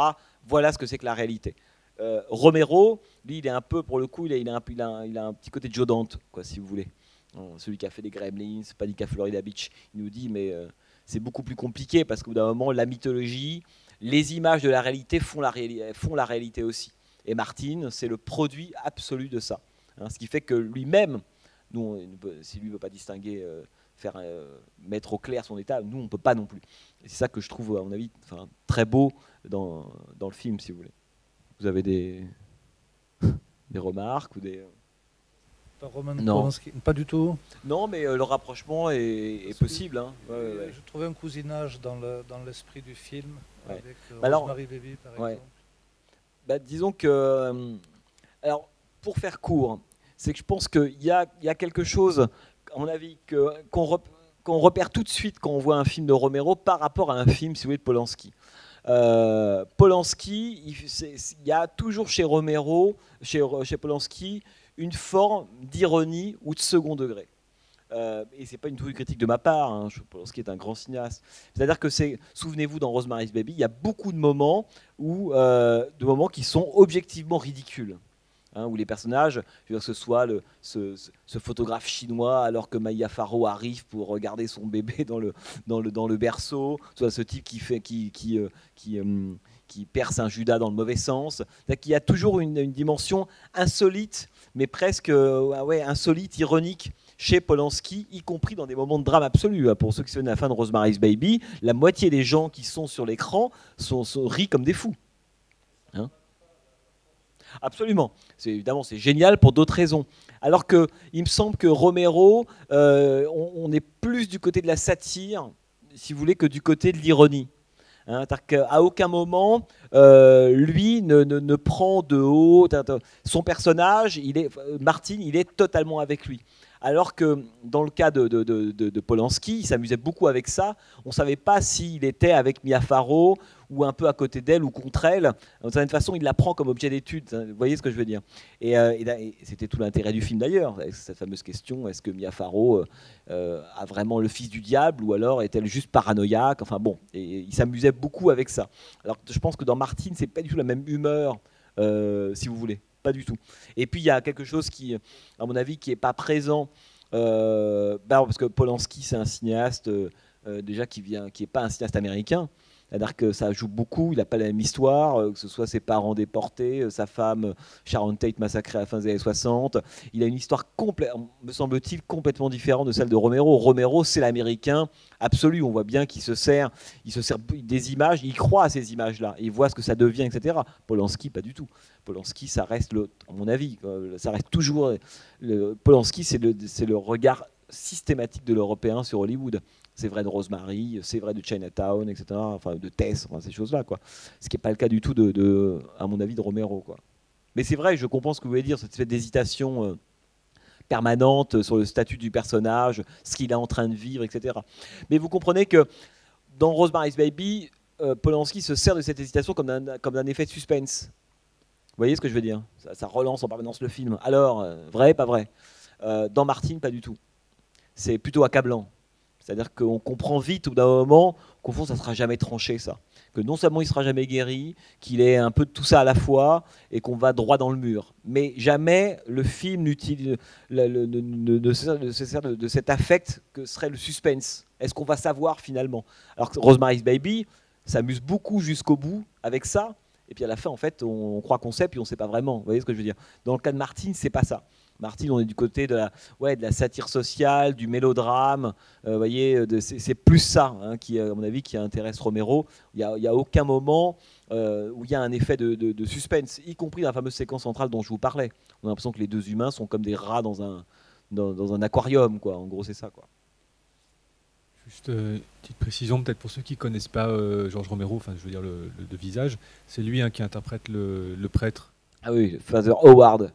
Voilà ce que c'est que la réalité. Romero, lui, il est un peu, pour le coup, il a un petit côté Joe Dante, quoi, si vous voulez. Celui qui a fait des Gremlins, Panic à Florida Beach, il nous dit mais c'est beaucoup plus compliqué parce qu'au bout d'un moment, la mythologie, les images de la réalité font la réalité aussi. Et Martin, c'est le produit absolu de ça. Ce qui fait que lui-même, si lui ne veut pas distinguer, mettre au clair son état, nous, on ne peut pas non plus. Et c'est ça que je trouve, à mon avis, très beau dans le film, si vous voulez. Vous avez des remarques ou des... Roman Polanski, pas du tout. Non, mais le rapprochement est possible. Ouais. Je trouvais un cousinage dans l'esprit du film avec Rosemary Baby, par exemple. Disons que, alors, pour faire court, c'est que je pense qu'il y a quelque chose, à mon avis, qu'on repère tout de suite quand on voit un film de Romero par rapport à un film, si vous voulez, de Polanski. Polanski, il y a toujours chez Romero, chez Polanski, une forme d'ironie ou de second degré. Et c'est pas une critique de ma part, Polanski est un grand cinéaste. C'est-à-dire que souvenez-vous, dans Rosemary's Baby, il y a beaucoup de moments qui sont objectivement ridicules. Où les personnages, que ce soit ce photographe chinois alors que Mia Farrow arrive pour regarder son bébé dans le berceau, soit ce type qui perce un Judas dans le mauvais sens. Il y a toujours une dimension insolite, mais presque insolite, ironique chez Polanski, y compris dans des moments de drame absolu. Pour ceux qui se souviennent à la fin de Rosemary's Baby, la moitié des gens qui sont sur l'écran rient comme des fous. Absolument. Évidemment, c'est génial pour d'autres raisons. Alors qu'il me semble que Romero, on est plus du côté de la satire, si vous voulez, que du côté de l'ironie. C'est-à-dire qu'à aucun moment, lui ne prend de haut son personnage. Martin, il est totalement avec lui. Alors que dans le cas de Polanski, il s'amusait beaucoup avec ça. On ne savait pas s'il était avec Mia Farrow ou un peu à côté d'elle ou contre elle. D'une certaine façon, il la prend comme objet d'étude. Vous voyez ce que je veux dire? Et c'était tout l'intérêt du film d'ailleurs, cette fameuse question, est-ce que Mia Farrow a vraiment le fils du diable ou alors est-elle juste paranoïaque? Enfin bon, et il s'amusait beaucoup avec ça. Alors je pense que dans Martin, c'est pas du tout la même humeur, si vous voulez. Pas du tout. Et puis il y a quelque chose qui, à mon avis, qui n'est pas présent, parce que Polanski, c'est un cinéaste déjà qui n'est pas un cinéaste américain. C'est-à-dire que ça joue beaucoup, il n'a pas la même histoire, que ce soit ses parents déportés, sa femme Sharon Tate massacrée à la fin des années 60. Il a une histoire, me semble-t-il, complètement différente de celle de Romero. Romero, c'est l'américain absolu. On voit bien qu'il se sert des images, il croit à ces images-là, il voit ce que ça devient, etc. Polanski, pas du tout. Polanski, ça reste, à mon avis, ça reste toujours... Polanski, c'est le regard systématique de l'Européen sur Hollywood. C'est vrai de Rosemary, c'est vrai de Chinatown, etc. Enfin, de Tess, ces choses-là, quoi. Ce qui n'est pas le cas du tout, à mon avis, de Romero, quoi. Mais c'est vrai, je comprends ce que vous voulez dire, cette espèce d'hésitation permanente sur le statut du personnage, ce qu'il est en train de vivre, etc. Mais vous comprenez que dans Rosemary's Baby, Polanski se sert de cette hésitation comme d'un effet de suspense. voyez ce que je veux dire? Ça relance en permanence le film. Alors, vrai, pas vrai? Dans Martin, pas du tout. C'est plutôt accablant. C'est-à-dire qu'on comprend vite, au bout d'un moment, qu'au fond, ça ne sera jamais tranché, ça. Que non seulement il ne sera jamais guéri, qu'il est un peu de tout ça à la fois, et qu'on va droit dans le mur. Mais jamais le film ne se sert de cet affect que serait le suspense. Est-ce qu'on va savoir finalement? Alors que Rosemary's Baby s'amuse beaucoup jusqu'au bout avec ça, et puis à la fin, en fait, on croit qu'on sait, puis on ne sait pas vraiment. Vous voyez ce que je veux dire? Dans le cas de Martin, c'est pas ça. Martin, on est du côté de la satire sociale, du mélodrame. Voyez, c'est plus ça, hein, qui, à mon avis, qui intéresse Romero. Il n'y a aucun moment où il y a un effet de suspense, y compris dans la fameuse séquence centrale dont je vous parlais. On a l'impression que les deux humains sont comme des rats dans un aquarium, quoi. En gros, c'est ça, quoi. Juste petite précision, peut-être pour ceux qui ne connaissent pas George Romero, enfin je veux dire de visage, c'est lui qui interprète le prêtre. Ah oui, Father Howard.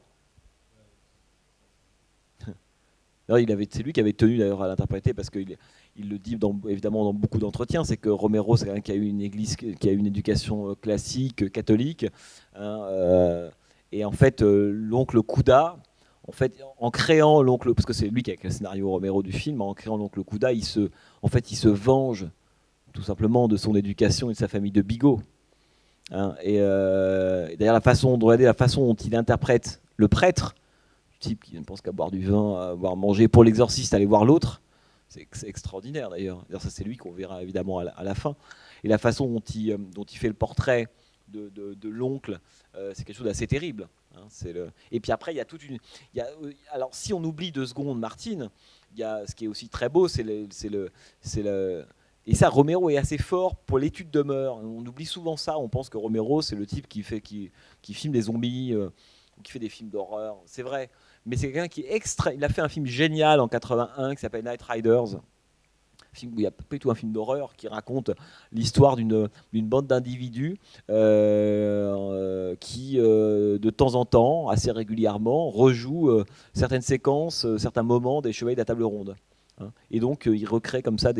C'est lui qui avait tenu d'ailleurs à l'interpréter, parce qu'il le dit évidemment dans beaucoup d'entretiens, c'est que Romero, c'est quelqu'un qui a eu une église, qui a eu une éducation classique, catholique, hein, et en fait l'oncle Kouda, en fait, en créant l'oncle, parce que c'est lui qui a écrit le scénario Romero du film, en créant l'oncle Kouda, il se venge tout simplement de son éducation et de sa famille de bigots. Hein, et d'ailleurs la façon dont il interprète le prêtre, type qui ne pense qu'à boire du vin, à boire manger, pour l'exorciste, aller voir l'autre, c'est extraordinaire d'ailleurs. Ça, c'est lui qu'on verra évidemment à la fin. Et la façon dont il fait le portrait de l'oncle, c'est quelque chose d'assez terrible. Hein, Et puis après, il y a toute une. Alors, si on oublie 2 secondes Martine, ce qui est aussi très beau, et ça, Romero est assez fort pour l'étude de mœurs. On oublie souvent ça. On pense que Romero, c'est le type qui filme des zombies, ou qui fait des films d'horreur. C'est vrai. Mais c'est quelqu'un qui est extra. Il a fait un film génial en 81 qui s'appelle Night Riders. Film où il y a pas du tout un film d'horreur, qui raconte l'histoire d'une bande d'individus qui, de temps en temps, assez régulièrement, rejouent certaines séquences, certains moments des Chevaliers de la Table Ronde. Hein. Et donc, il recrée comme ça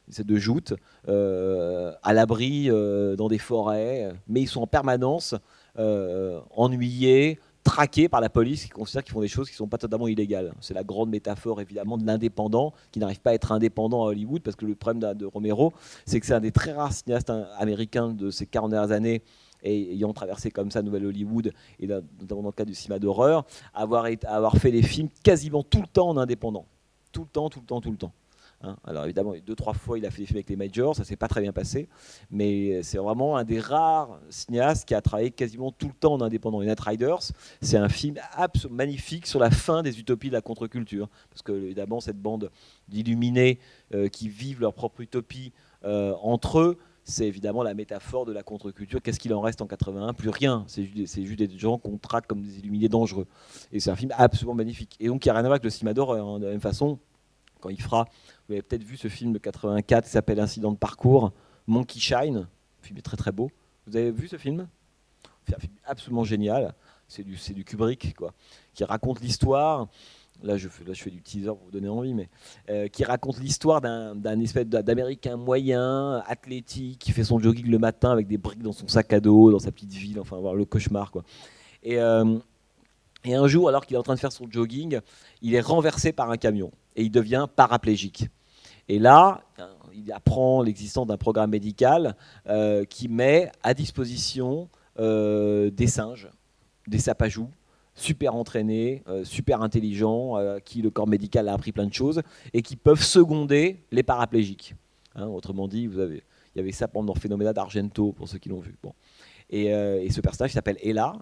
ces 2 joutes à l'abri dans des forêts, mais ils sont en permanence ennuyés, traqués par la police, qui considère qu'ils font des choses qui ne sont pas totalement illégales. C'est la grande métaphore évidemment de l'indépendant, qui n'arrive pas à être indépendant à Hollywood, parce que le problème de Romero, c'est que c'est un des très rares cinéastes américains de ces 40 dernières années, et ayant traversé comme ça Nouvelle Hollywood, et notamment dans le cas du cinéma d'horreur, avoir fait des films quasiment tout le temps en indépendant. Tout le temps. Hein, alors évidemment, 2-3 fois il a fait des films avec les majors, ça s'est pas très bien passé, mais c'est vraiment un des rares cinéastes qui a travaillé quasiment tout le temps en indépendant. Et Night Riders, c'est un film magnifique sur la fin des utopies de la contre-culture, parce que évidemment cette bande d'illuminés qui vivent leur propre utopie entre eux, c'est évidemment la métaphore de la contre-culture. Qu'est-ce qu'il en reste en 81? Plus rien. C'est juste des gens qu'on traque comme des illuminés dangereux. Et c'est un film absolument magnifique. Et donc il n'y a rien à voir avec le cinéma d'horreur, hein, de la même façon. Quand il fera, vous avez peut-être vu ce film de 84 qui s'appelle Incident de parcours, Monkey Shine, le film est très très beau. Vous avez vu ce film? C'est un film absolument génial, c'est du Kubrick, quoi, qui raconte l'histoire, là je fais du teaser pour vous donner envie, mais qui raconte l'histoire d'un espèce d'Américain moyen, athlétique, qui fait son jogging le matin avec des briques dans son sac à dos, dans sa petite ville, enfin voir le cauchemar, quoi. Et un jour, alors qu'il est en train de faire son jogging, il est renversé par un camion et il devient paraplégique. Et là, il apprend l'existence d'un programme médical qui met à disposition des singes, des sapajous, super entraînés, super intelligents, à qui le corps médical a appris plein de choses, et qui peuvent seconder les paraplégiques. Hein, autrement dit, il y avait ça pendant Phénoména d'Argento, pour ceux qui l'ont vu. Bon. Et ce personnage s'appelle Ella,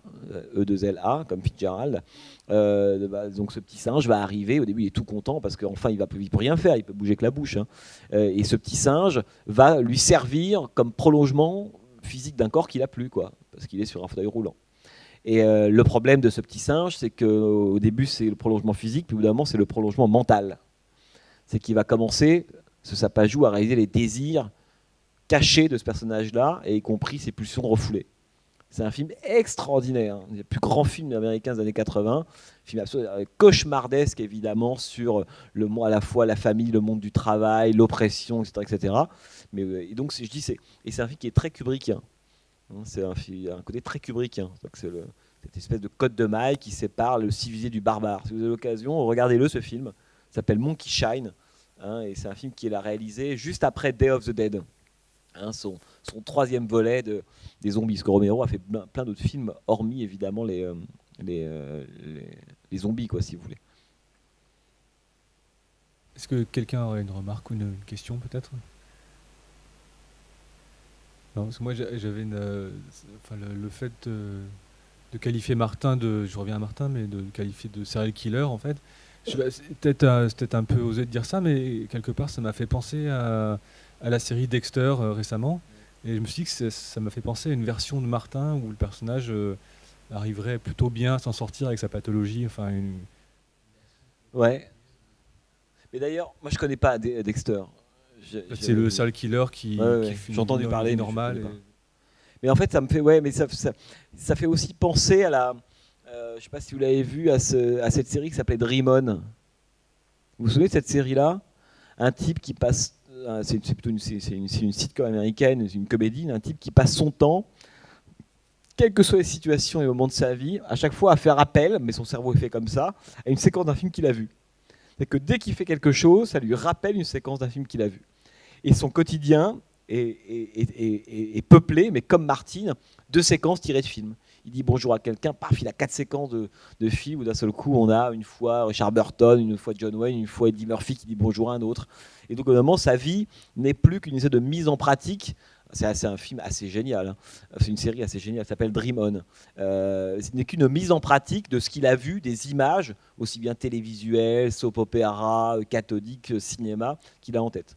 E2LA, comme Fitzgerald. Donc ce petit singe va arriver, au début il est tout content, parce qu'enfin il peut rien faire, il peut bouger que la bouche. Hein. Et ce petit singe va lui servir comme prolongement physique d'un corps qu'il n'a plus, quoi, parce qu'il est sur un fauteuil roulant. Et le problème de ce petit singe, c'est qu'au début c'est le prolongement physique, puis au bout d'un moment c'est le prolongement mental. C'est qu'il va commencer, ce sapajou, à réaliser les désirs cachés de ce personnage-là, et y compris ses pulsions refoulées. C'est un film extraordinaire, un des plus grands films américains des années 80, film absolument cauchemardesque évidemment sur à la fois la famille, le monde du travail, l'oppression, etc. Mais et donc c'est un film qui est très kubrickien. C'est un côté très kubrickien. C'est cette espèce de code de maille qui sépare le civilisé du barbare. Si vous avez l'occasion, regardez-le, ce film. Il s'appelle Monkey Shine, hein, et c'est un film qui est réalisé juste après Day of the Dead, hein, son troisième volet des zombies. Parce que Romero a fait plein d'autres films, hormis évidemment les zombies, quoi, si vous voulez. Est-ce que quelqu'un aurait une remarque ou une question peut-être? Non, parce que moi j'avais le fait de qualifier Martin je reviens à Martin, mais de qualifier de serial killer en fait. Je sais pas, c'est peut-être un peu osé de dire ça, mais quelque part ça m'a fait penser à la série Dexter récemment, et je me suis dit que ça m'a fait penser à une version de Martin où le personnage arriverait plutôt bien à s'en sortir avec sa pathologie, enfin Ouais. Mais d'ailleurs, moi je connais pas Dexter. C'est le serial killer qui fait j'ai entendu parler normale. Mais en fait, ça me fait, ouais, mais ça fait aussi penser à la, je sais pas si vous l'avez vu, à cette série qui s'appelait Dream On. Vous vous souvenez de cette série-là? Un type qui passe, c'est plutôt une sitcom américaine, une comédie, un type qui passe son temps, quelles que soient les situations et moments de sa vie, à chaque fois à faire appel, mais son cerveau est fait comme ça, à une séquence d'un film qu'il a vu. C'est que dès qu'il fait quelque chose, ça lui rappelle une séquence d'un film qu'il a vu. Et son quotidien est peuplé, mais comme Martin, de séquences tirées de films. Il dit bonjour à quelqu'un, paf, il a 4 séquences de films où d'un seul coup on a une fois Richard Burton, une fois John Wayne, une fois Eddie Murphy qui dit bonjour à un autre. Et donc au moment, sa vie n'est plus qu'une espèce de mise en pratique. C'est un film assez génial, hein. C'est une série assez géniale, elle s'appelle Dream On. Ce n'est qu'une mise en pratique de ce qu'il a vu, des images, aussi bien télévisuelles, soap opéra, cathodique, cinéma, qu'il a en tête.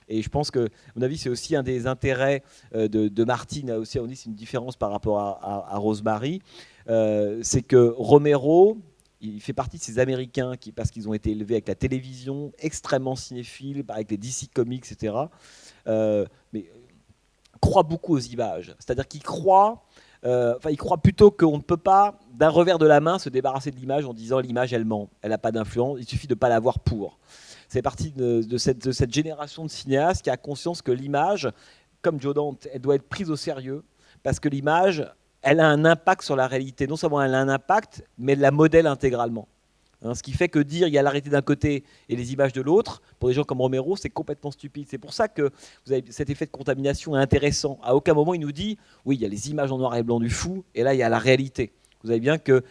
Et je pense que, à mon avis, c'est aussi un des intérêts de Martin. Aussi, on dit c'est une différence par rapport à Rosemary. C'est que Romero, il fait partie de ces Américains qui, parce qu'ils ont été élevés avec la télévision, extrêmement cinéphiles, avec les DC Comics, etc. Mais croit beaucoup aux images. C'est-à-dire qu'il croit, il croit plutôt qu'on ne peut pas, d'un revers de la main, se débarrasser de l'image en disant l'image, elle ment, elle n'a pas d'influence, il suffit de ne pas l'avoir pour. C'est partie de cette génération de cinéastes qui a conscience que l'image, comme Joe Dante, elle doit être prise au sérieux, parce que l'image, elle a un impact sur la réalité. Non seulement elle a un impact, mais elle la modèle intégralement. Ce qui fait que dire il y a la réalité d'un côté et les images de l'autre, pour des gens comme Romero, c'est complètement stupide. C'est pour ça que vous avez cet effet de contamination est intéressant. À aucun moment il nous dit, oui, il y a les images en noir et blanc du fou, et là il y a la réalité. Vous savez bien que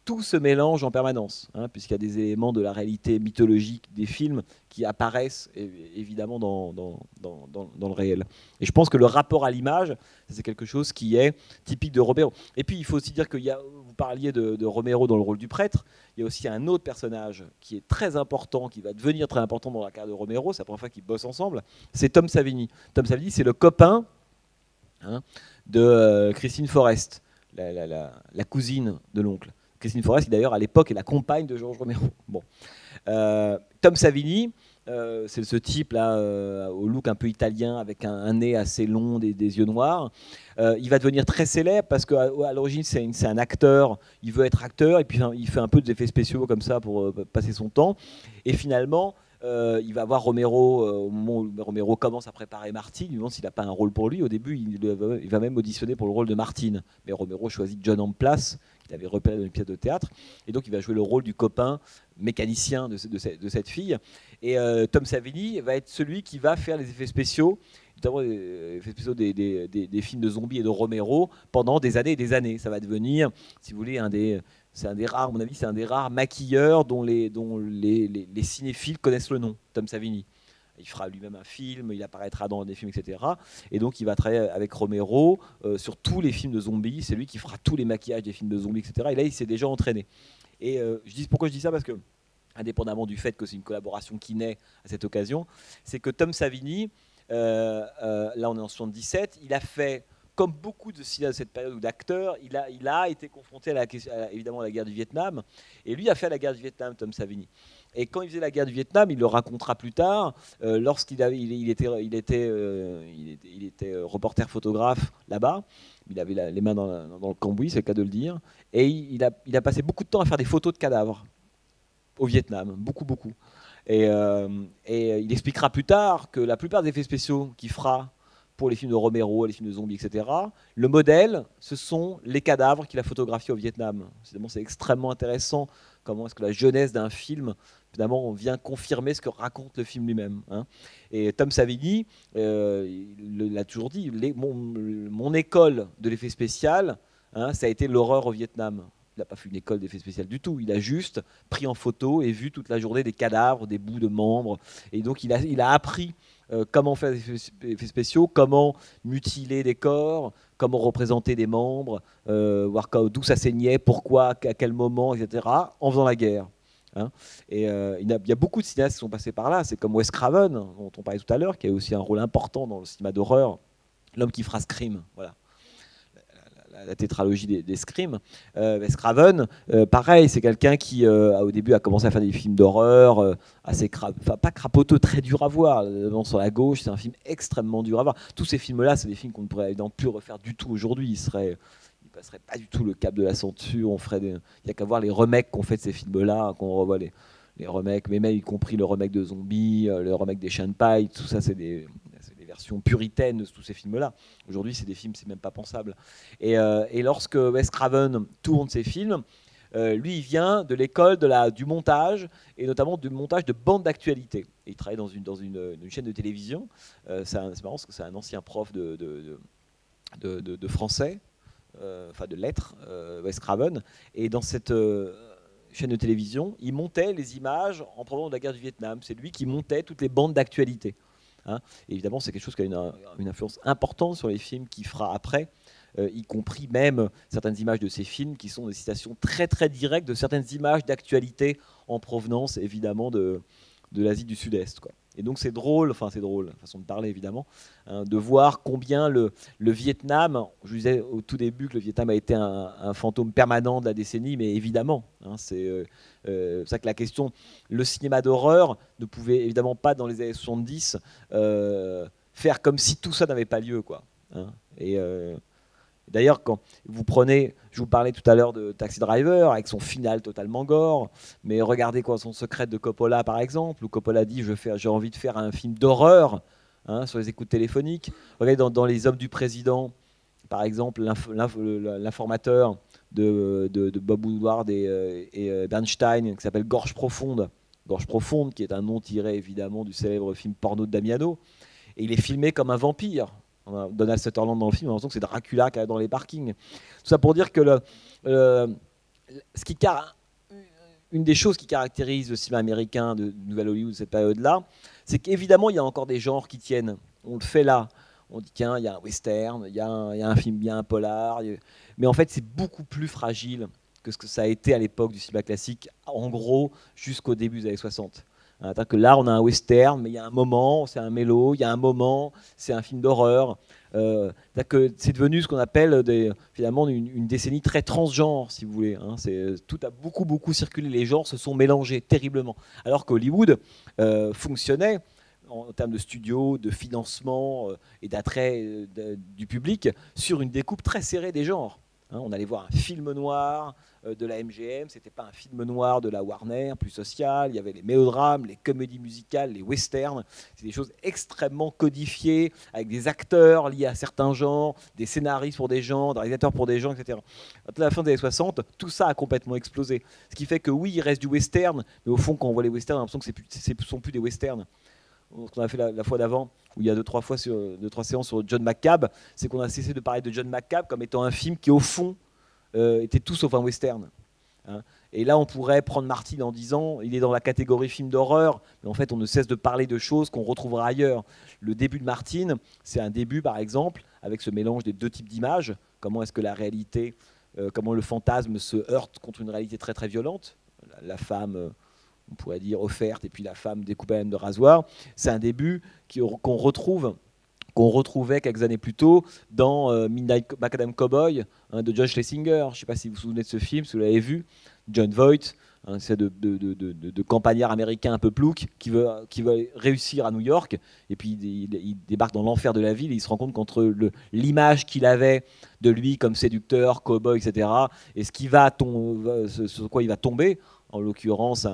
tout se mélange en permanence, puisqu'il y a des éléments de la réalité mythologique des films qui apparaissent évidemment dans le réel. Et je pense que le rapport à l'image, c'est quelque chose qui est typique de Romero. Et puis il faut aussi dire que vous parliez de Romero dans le rôle du prêtre, il y a aussi un autre personnage qui est très important, qui va devenir très important dans la carrière de Romero, c'est la première fois qu'ils bossent ensemble, c'est Tom Savini. Tom Savini, c'est le copain de Christine Forrest, la cousine de l'oncle. Christine Forrest, qui d'ailleurs à l'époque est la compagne de Georges Romero. Bon. Tom Savini, c'est ce type-là, au look un peu italien, avec un nez assez long, des yeux noirs. Il va devenir très célèbre parce qu'à l'origine, c'est un acteur, il veut être acteur, et puis il fait un peu d'effets spéciaux comme ça pour passer son temps. Et finalement, il va voir Romero, au moment où Romero commence à préparer Martin, il lui demande s'il n'a pas un rôle pour lui. Au début, il va même auditionner pour le rôle de Martin. Mais Romero choisit John Amplas, qu'il avait repéré dans une pièce de théâtre. Et donc, il va jouer le rôle du copain mécanicien de cette fille. Et Tom Savini va être celui qui va faire les effets spéciaux, notamment les effets spéciaux des films de zombies et de Romero, pendant des années et des années. Ça va devenir, si vous voulez, c'est un des rares, à mon avis, c'est un des rares maquilleurs dont les cinéphiles connaissent le nom, Tom Savini. Il fera lui-même un film, il apparaîtra dans des films, etc. Et donc il va travailler avec Romero sur tous les films de zombies. C'est lui qui fera tous les maquillages des films de zombies, etc. Et là, il s'est déjà entraîné. Et pourquoi je dis ça? Parce que, indépendamment du fait que c'est une collaboration qui naît à cette occasion, c'est que Tom Savini, là on est en 77, il a fait, comme beaucoup de cinéastes de cette période ou d'acteurs, il a été confronté évidemment à la guerre du Vietnam. Et lui a fait la guerre du Vietnam, Tom Savini. Et quand il faisait la guerre du Vietnam, il le racontera plus tard, lorsqu'il était reporter photographe là-bas, il avait les mains dans le cambouis, c'est le cas de le dire, et il a passé beaucoup de temps à faire des photos de cadavres au Vietnam, beaucoup. Et il expliquera plus tard que la plupart des effets spéciaux qu'il fera pour les films de Romero, les films de zombies, etc. Le modèle, ce sont les cadavres qu'il a photographiés au Vietnam. C'est extrêmement intéressant comment est-ce que la jeunesse d'un film, finalement, on vient confirmer ce que raconte le film lui-même. Hein. Et Tom Savini, il l'a toujours dit, mon école de l'effet spécial, hein, ça a été l'horreur au Vietnam. Il n'a pas fait une école d'effets spéciaux du tout. Il a juste pris en photo et vu toute la journée des cadavres, des bouts de membres. Et donc, il a appris comment faire des effets spéciaux, comment mutiler des corps, comment représenter des membres, voir d'où ça saignait, pourquoi, à quel moment, etc., en faisant la guerre. Hein. Et il y a beaucoup de cinéastes qui sont passés par là. C'est comme Wes Craven, dont on parlait tout à l'heure, qui a aussi un rôle important dans le cinéma d'horreur. L'homme qui fera Scream. Voilà. La tétralogie des Scream. Wes Craven, pareil, c'est quelqu'un qui au début a commencé à faire des films d'horreur assez pas crapoteux, très dur à voir. Devant sur la gauche, c'est un film extrêmement dur à voir. Tous ces films-là, c'est des films qu'on ne pourrait évidemment plus refaire du tout aujourd'hui. Ils passeraient pas du tout le cap de la censure. Il n'y a qu'à voir les remakes qu'on fait de ces films-là, qu'on revoit les remakes, mais même y compris le remake de Zombie, le remake des Chiens de paille, tout ça, c'est des versions puritaines de tous ces films-là. Aujourd'hui, c'est des films, c'est même pas pensable. Et lorsque Wes Craven tourne ses films, lui, il vient de l'école du montage, et notamment du montage de bandes d'actualité. Il travaille dans une chaîne de télévision. C'est marrant parce que c'est un ancien prof de français, enfin de lettres, Wes Craven. Et dans cette chaîne de télévision, il montait les images en provenance de la guerre du Vietnam. C'est lui qui montait toutes les bandes d'actualité. Hein. Évidemment, c'est quelque chose qui a une influence importante sur les films qu'il fera après, y compris même certaines images de ces films qui sont des citations très très directes de certaines images d'actualité en provenance évidemment de l'Asie du Sud-Est, quoi. Et donc c'est drôle, façon de parler évidemment, hein, de voir combien le Vietnam, je disais au tout début que le Vietnam a été un fantôme permanent de la décennie, mais évidemment, hein, c'est ça que la question, le cinéma d'horreur ne pouvait évidemment pas dans les années 70 faire comme si tout ça n'avait pas lieu, quoi. Hein. Et d'ailleurs, quand vous prenez, je vous parlais tout à l'heure de Taxi Driver, avec son final totalement gore, mais regardez son Secret de Coppola, par exemple, où Coppola dit j'ai envie de faire un film d'horreur, hein, sur les écoutes téléphoniques. Regardez dans Les Hommes du Président, par exemple, l'informateur de Bob Woodward et Bernstein, qui s'appelle Gorge Profonde. Gorge Profonde, qui est un nom tiré évidemment du célèbre film porno de Damiano. Et il est filmé comme un vampire. On a Donald Sutherland dans le film, on a l'impression que c'est Dracula qui est dans les parkings. Tout ça pour dire que une des choses qui caractérise le cinéma américain de Nouvelle Hollywood de cette période-là, c'est qu'évidemment, il y a encore des genres qui tiennent. On le fait là. On dit, tiens, il y a un western, il y a un film bien, un polar. Mais en fait, c'est beaucoup plus fragile que ce que ça a été à l'époque du cinéma classique, en gros, jusqu'au début des années 60. Que là, on a un western, mais il y a un moment, c'est un mélo, il y a un moment, c'est un film d'horreur. C'est devenu ce qu'on appelle finalement une décennie très transgenre, si vous voulez. Hein. Tout a beaucoup circulé, les genres se sont mélangés terriblement. Alors qu'Hollywood fonctionnait en termes de studio, de financement et d'attrait du public sur une découpe très serrée des genres. Hein, on allait voir un film noir de la MGM, c'était pas un film noir de la Warner, plus social. Il y avait les mélodrames, les comédies musicales, les westerns. C'est des choses extrêmement codifiées, avec des acteurs liés à certains genres, des scénaristes pour des gens, des réalisateurs pour des gens, etc. À la fin des années 60, tout ça a complètement explosé. Ce qui fait que oui, il reste du western, mais au fond, quand on voit les westerns, on a l'impression que ce ne sont plus des westerns. Ce qu'on a fait la fois d'avant, où il y a 2-3 séances sur John McCabe, c'est qu'on a cessé de parler de John McCabe comme étant un film qui, au fond, était tout sauf un western. Hein. Et là, on pourrait prendre Martin en disant il est dans la catégorie film d'horreur, mais en fait, on ne cesse de parler de choses qu'on retrouvera ailleurs. Le début de Martin, c'est un début, par exemple, avec ce mélange des deux types d'images. Comment est-ce que la réalité, comment le fantasme se heurte contre une réalité très très violente. La femme, on pourrait dire offerte, et puis la femme découpée à la lame de rasoir. C'est un début qu'on retrouvait quelques années plus tôt dans Midnight Macadam Cowboy, hein, de John Schlesinger. Je ne sais pas si vous vous souvenez de ce film, si vous l'avez vu. John Voight, hein, c'est de campagnard américain un peu plouc qui veut réussir à New York, et puis il débarque dans l'enfer de la ville, et il se rend compte qu'entre l'image qu'il avait de lui comme séducteur, cowboy, etc., et sur quoi il va tomber, en l'occurrence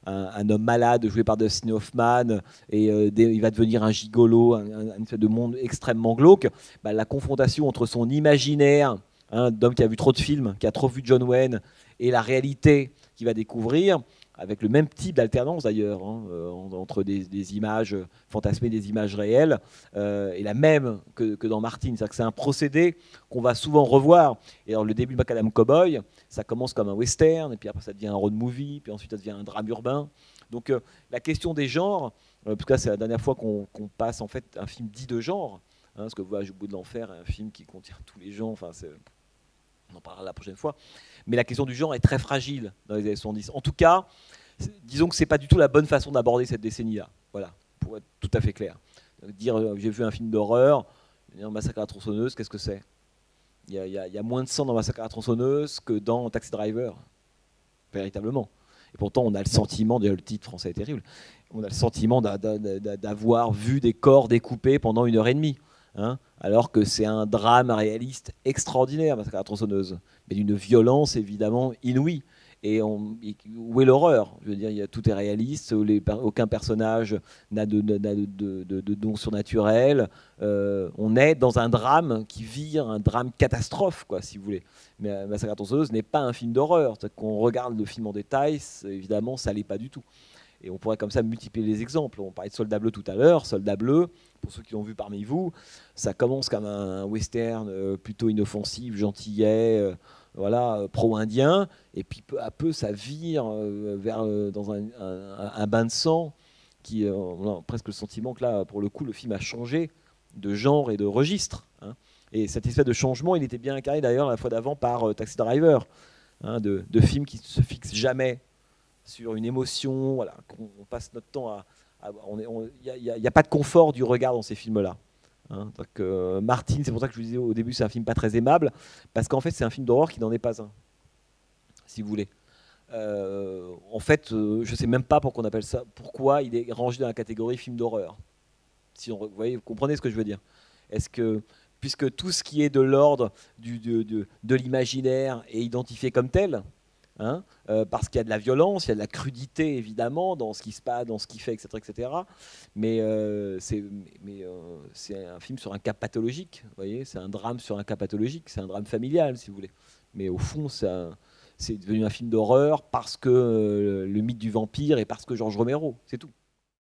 un homme malade joué par Dustin Hoffman, et il va devenir un gigolo, un espèce de monde extrêmement glauque. Bah, la confrontation entre son imaginaire, d'homme qui a vu trop de films, qui a trop vu John Wayne, et la réalité qu'il va découvrir, avec le même type d'alternance d'ailleurs, entre des images fantasmées, des images réelles, et la même que dans Martin. C'est-à-dire que c'est un procédé qu'on va souvent revoir. Et alors le début de Macadam Cowboy, ça commence comme un western, et puis après ça devient un road movie, puis ensuite ça devient un drame urbain. Donc la question des genres, parce que là c'est la dernière fois qu'on passe en fait un film dit de genre, parce que Voyage au bout de l'enfer est un film qui contient tous les genres, enfin on en parlera la prochaine fois. Mais la question du genre est très fragile dans les années 70. En tout cas, disons que ce n'est pas du tout la bonne façon d'aborder cette décennie-là. Voilà, pour être tout à fait clair. Dire j'ai vu un film d'horreur, Massacre à la tronçonneuse, qu'est-ce que c'est ? Il y a moins de sang dans Massacre à la tronçonneuse que dans Taxi Driver, véritablement. Et pourtant, on a le sentiment, déjà le titre français est terrible, on a le sentiment d'avoir vu des corps découpés pendant 1h30. Alors que c'est un drame réaliste extraordinaire, Massacre à la tronçonneuse, mais d'une violence évidemment inouïe. Et où est l'horreur ? Je veux dire, tout est réaliste, aucun personnage n'a de don surnaturel. On est dans un drame qui vire un drame catastrophe, quoi, si vous voulez. Mais Massacre à la tronçonneuse n'est pas un film d'horreur. Qu'on regarde le film en détail, évidemment, ça l'est pas du tout. Et on pourrait comme ça multiplier les exemples. On parlait de Soldat Bleu tout à l'heure. Soldat Bleu, pour ceux qui l'ont vu parmi vous, ça commence comme un western plutôt inoffensif, gentillet, voilà, pro-indien. Et puis peu à peu, ça vire dans un bain de sang. On a presque le sentiment que là, pour le coup, le film a changé de genre et de registre. Et cet effet de changement, il était bien incarné d'ailleurs la fois d'avant par Taxi Driver, de films qui ne se fixent jamais sur une émotion, voilà, qu'on passe notre temps à... Il n'y a pas de confort du regard dans ces films-là. Martin, c'est pour ça que je vous disais au début, c'est un film pas très aimable, parce qu'en fait, c'est un film d'horreur qui n'en est pas un, si vous voulez. En fait, je ne sais même pas pourquoi on appelle ça, pourquoi il est rangé dans la catégorie film d'horreur. Si vous voyez, vous comprenez ce que je veux dire. Est-ce que, puisque tout ce qui est de l'ordre de l'imaginaire est identifié comme tel, parce qu'il y a de la violence, il y a de la crudité évidemment dans ce qui se passe, dans ce qu'il fait, etc., etc. Mais c'est un film sur un cas pathologique, vous voyez, c'est un drame sur un cas pathologique, c'est un drame familial, si vous voulez. Mais au fond, c'est devenu un film d'horreur parce que le mythe du vampire et parce que Georges Romero, c'est tout.